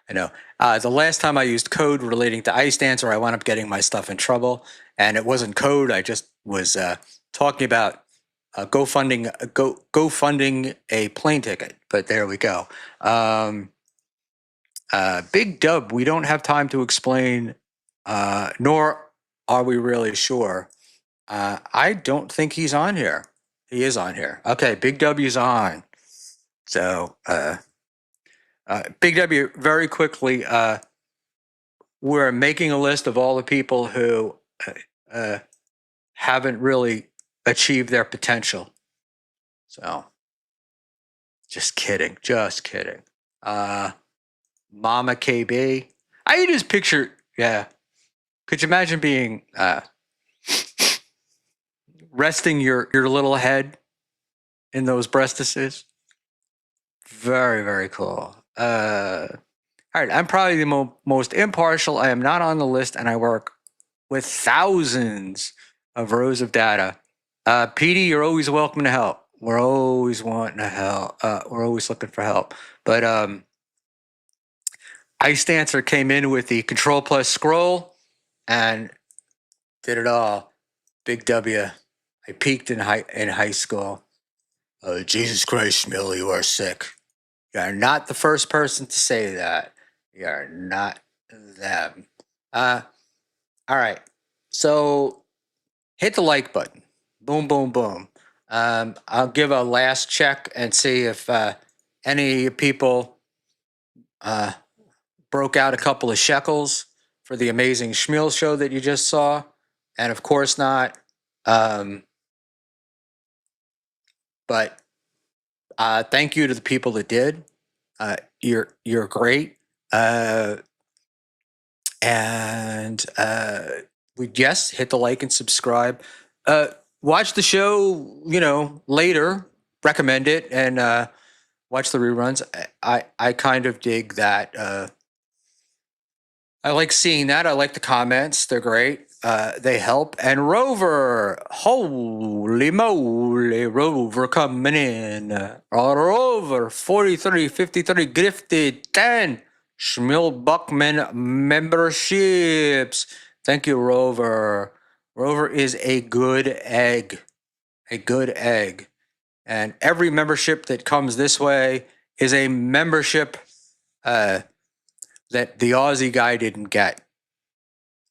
I know. The last time I used code relating to ice dancer, I wound up getting my stuff in trouble, and it wasn't code. I just was talking about GoFunding a plane ticket. But there we go. Big Dub. We don't have time to explain, nor are we really sure. I don't think he's on here. He is on here. Okay, Big W's on. So, Big W, very quickly, we're making a list of all the people who haven't really achieved their potential. So, just kidding. Just kidding. Mama KB. I just picture, yeah. Could you imagine being resting your little head in those breastises? Very, very cool. All right, I'm probably the most impartial. I am not on the list, and I work with thousands of rows of data. PD, you're always welcome to help. We're always wanting to help. We're always looking for help. But Ice Dancer came in with the Control plus Scroll and did it all. Big W. I peaked in high school. Oh, Jesus Christ, Schmuel, you are sick. You are not the first person to say that. You are not them. All right. So hit the like button. Boom, boom, boom. I'll give a last check and see if any people broke out a couple of shekels for the amazing Schmuel show that you just saw. And of course not. But thank you to the people that did. You're great. And we just hit the like and subscribe. Watch the show, later. Recommend it and watch the reruns. I kind of dig that. I like seeing that. I like the comments. They're great. They help. And Rover, holy moly, Rover coming in. Rover, 4353 gifted 10 Schmuel Buckman memberships. Thank you, Rover. Rover is a good egg. A good egg. And every membership that comes this way is a membership that the Aussie guy didn't get.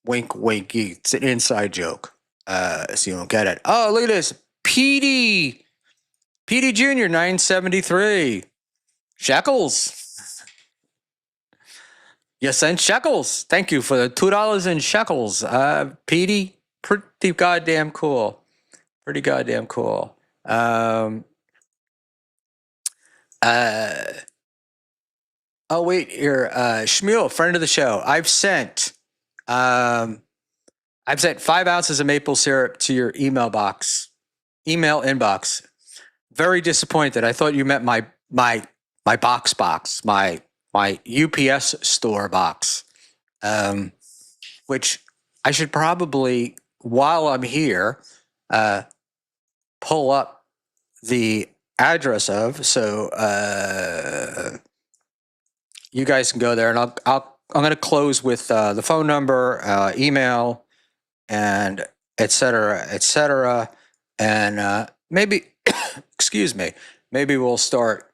Wink, wink. It's an inside joke. So you don't get it. Oh, look at this. PD Jr., 973. Shekels. You sent shekels. Thank you for the $2 in shekels. PD, pretty goddamn cool. Pretty goddamn cool. Oh wait, here, Schmuel, friend of the show. I've sent 5 ounces of maple syrup to your email inbox. Very disappointed. I thought you meant my box, my UPS store box, which I should probably, while I'm here, pull up the address of, so you guys can go there, and I'm going to close with the phone number, email, and et cetera, and maybe, excuse me, maybe we'll start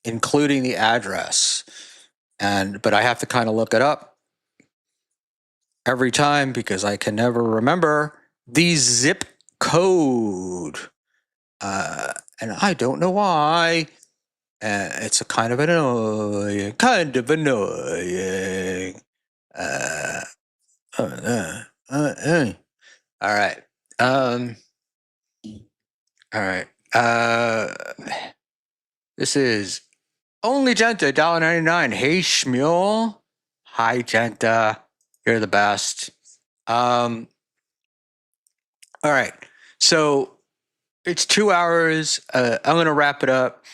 including the address, but I have to kind of look it up every time because I can never remember the zip code, and I don't know why. It's a kind of annoying. All right. All right. This is Only Genta, $1.99. Hey, Schmuel. Hi, Genta. You're the best. All right. So it's 2 hours. I'm going to wrap it up.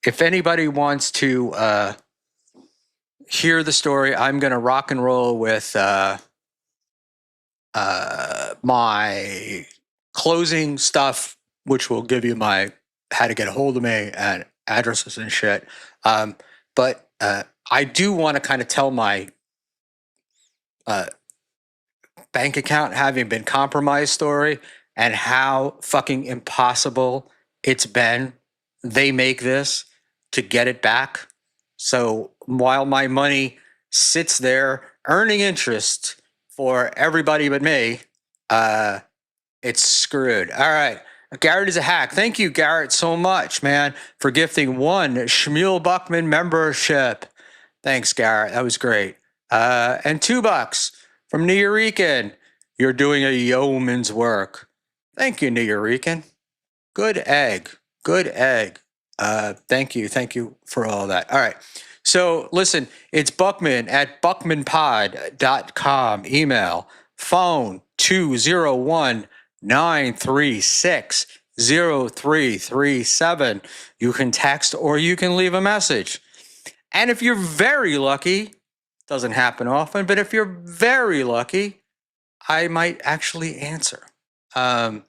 If anybody wants to hear the story. I'm going to rock and roll with my closing stuff, which will give you my how to get a hold of me and addresses and shit. But I do want to kind of tell my uh, bank account having been compromised story and how fucking impossible it's been. They make this to get it back. So while my money sits there earning interest for everybody but me, it's screwed. All right. Garrett is a hack. Thank you, Garrett, so much, man, for gifting one Schmuel Buckman membership. Thanks, Garrett. That was great. And $2 from Nuyorican. You're doing a yeoman's work. Thank you, Nuyorican. Good egg. Good egg. Thank you. Thank you for all that. All right. So listen, it's Buckman at buckmanpod.com. Email, phone 201-936-0337. You can text or you can leave a message. And if you're very lucky, doesn't happen often, but if you're very lucky, I might actually answer. So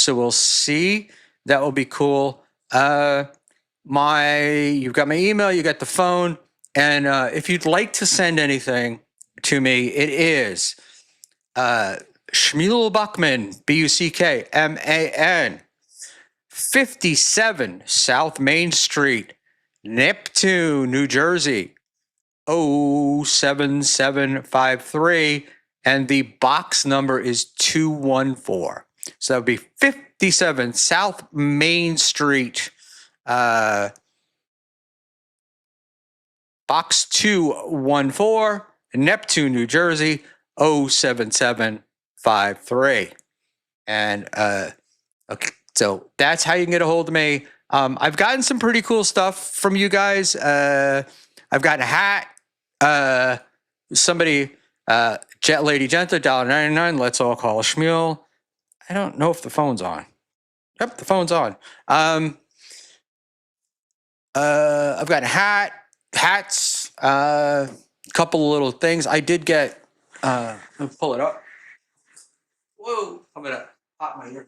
we'll see. That will be cool. You've got my email, you got the phone, and if you'd like to send anything to me, it is Schmuel Buckman, Buckman, 57 South Main Street, Neptune, New Jersey, 07753, and the box number is 214. So that would be 57 South Main Street, box 214, Neptune, New Jersey, 07753. And okay, so that's how you can get a hold of me. I've gotten some pretty cool stuff from you guys. I've gotten a hat. Somebody, Jet Lady Genta, $1.99. Let's all call Schmuel. I don't know if the phone's on. Yep, the phone's on. I've got a hat, hats, a couple of little things. I did get. Let me pull it up. Whoa! I'm gonna pop my ear.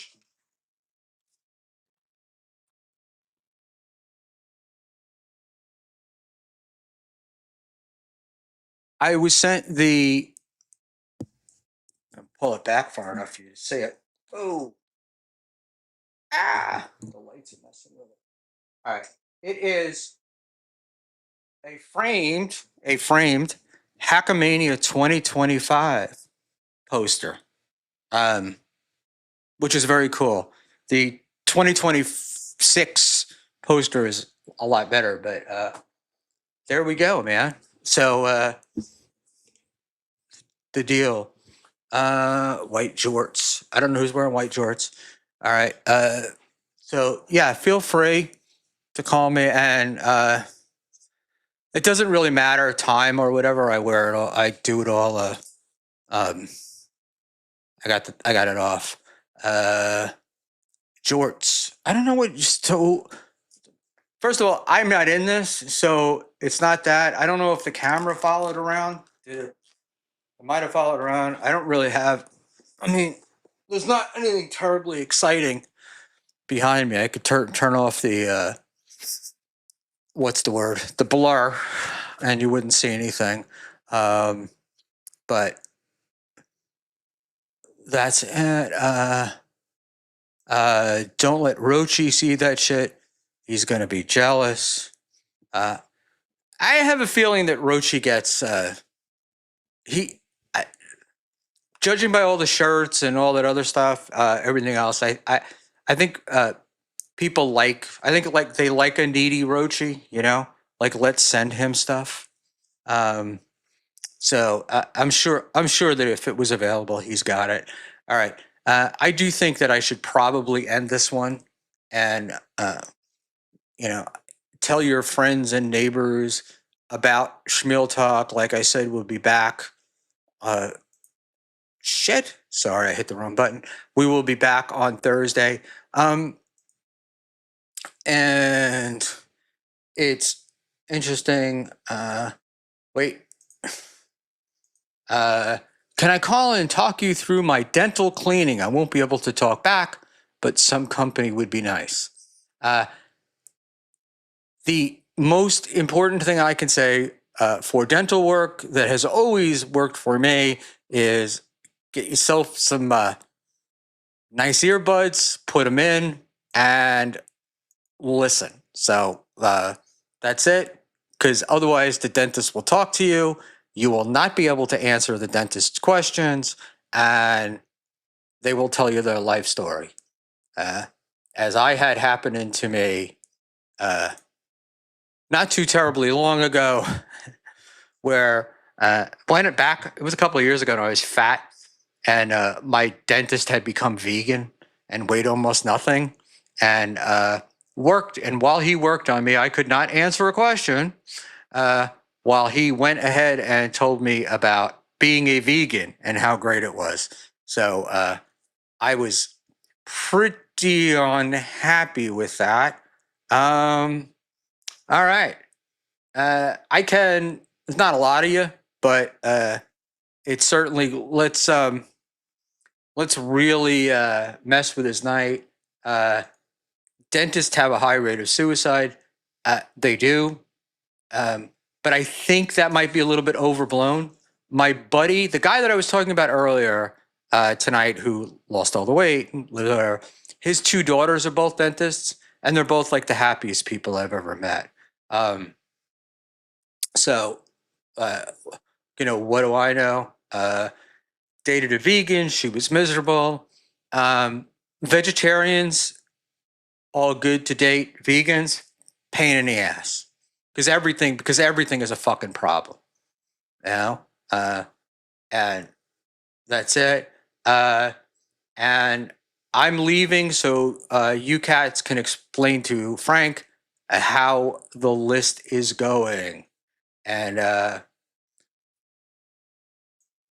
I was sent the. Pull it back far enough for you to see it. Oh. Ah! The lights are messing with it. All right. It is a framed Hackamania 2025 poster, which is very cool. The 2026 poster is a lot better, but there we go, man. So the deal, white jorts. I don't know who's wearing white jorts. All right. So yeah, feel free to call me, and it doesn't really matter time or whatever. I wear it all. I do it all. I got it off. Jorts. I don't know what. So first of all, I'm not in this, so it's not that. I don't know if the camera followed around. It might have followed around. I don't really have. I mean, there's not anything terribly exciting behind me. I could turn off the what's the word? The blur, and you wouldn't see anything. But that's it. Don't let Rochi see that shit. He's gonna be jealous. I have a feeling that Rochi gets he. Judging by all the shirts and all that other stuff, everything else, I think people like. I think like they like a needy Rochi. You know, like let's send him stuff. So I'm sure that if it was available, he's got it. All right. I do think that I should probably end this one, and you know, tell your friends and neighbors about Schmiel Talk. Like I said, we'll be back. Shit. Sorry, I hit the wrong button. We will be back on Thursday. And it's interesting. Wait. Can I call and talk you through my dental cleaning? I won't be able to talk back, but some company would be nice. The most important thing I can say for dental work that has always worked for me is get yourself some nice earbuds, put them in, and listen. So that's it. Because otherwise, the dentist will talk to you. You will not be able to answer the dentist's questions, and they will tell you their life story. As I had happening to me not too terribly long ago, where when it back, it was a couple of years ago, and I was fat, and my dentist had become vegan and weighed almost nothing, and worked. And while he worked on me, I could not answer a question. While he went ahead and told me about being a vegan and how great it was. So I was pretty unhappy with that. All right. I can, there's not a lot of you, but it's certainly, let's really mess with his night. Dentists have a high rate of suicide. They do. But I think that might be a little bit overblown. My buddy, the guy that I was talking about earlier tonight, who lost all the weight, his two daughters are both dentists, and they're both like the happiest people I've ever met. So, what do I know? Dated a vegan. She was miserable. Vegetarians, all good to date. Vegans, pain in the ass. Because everything is a fucking problem, and that's it. And I'm leaving, so you cats can explain to Frank how the list is going, and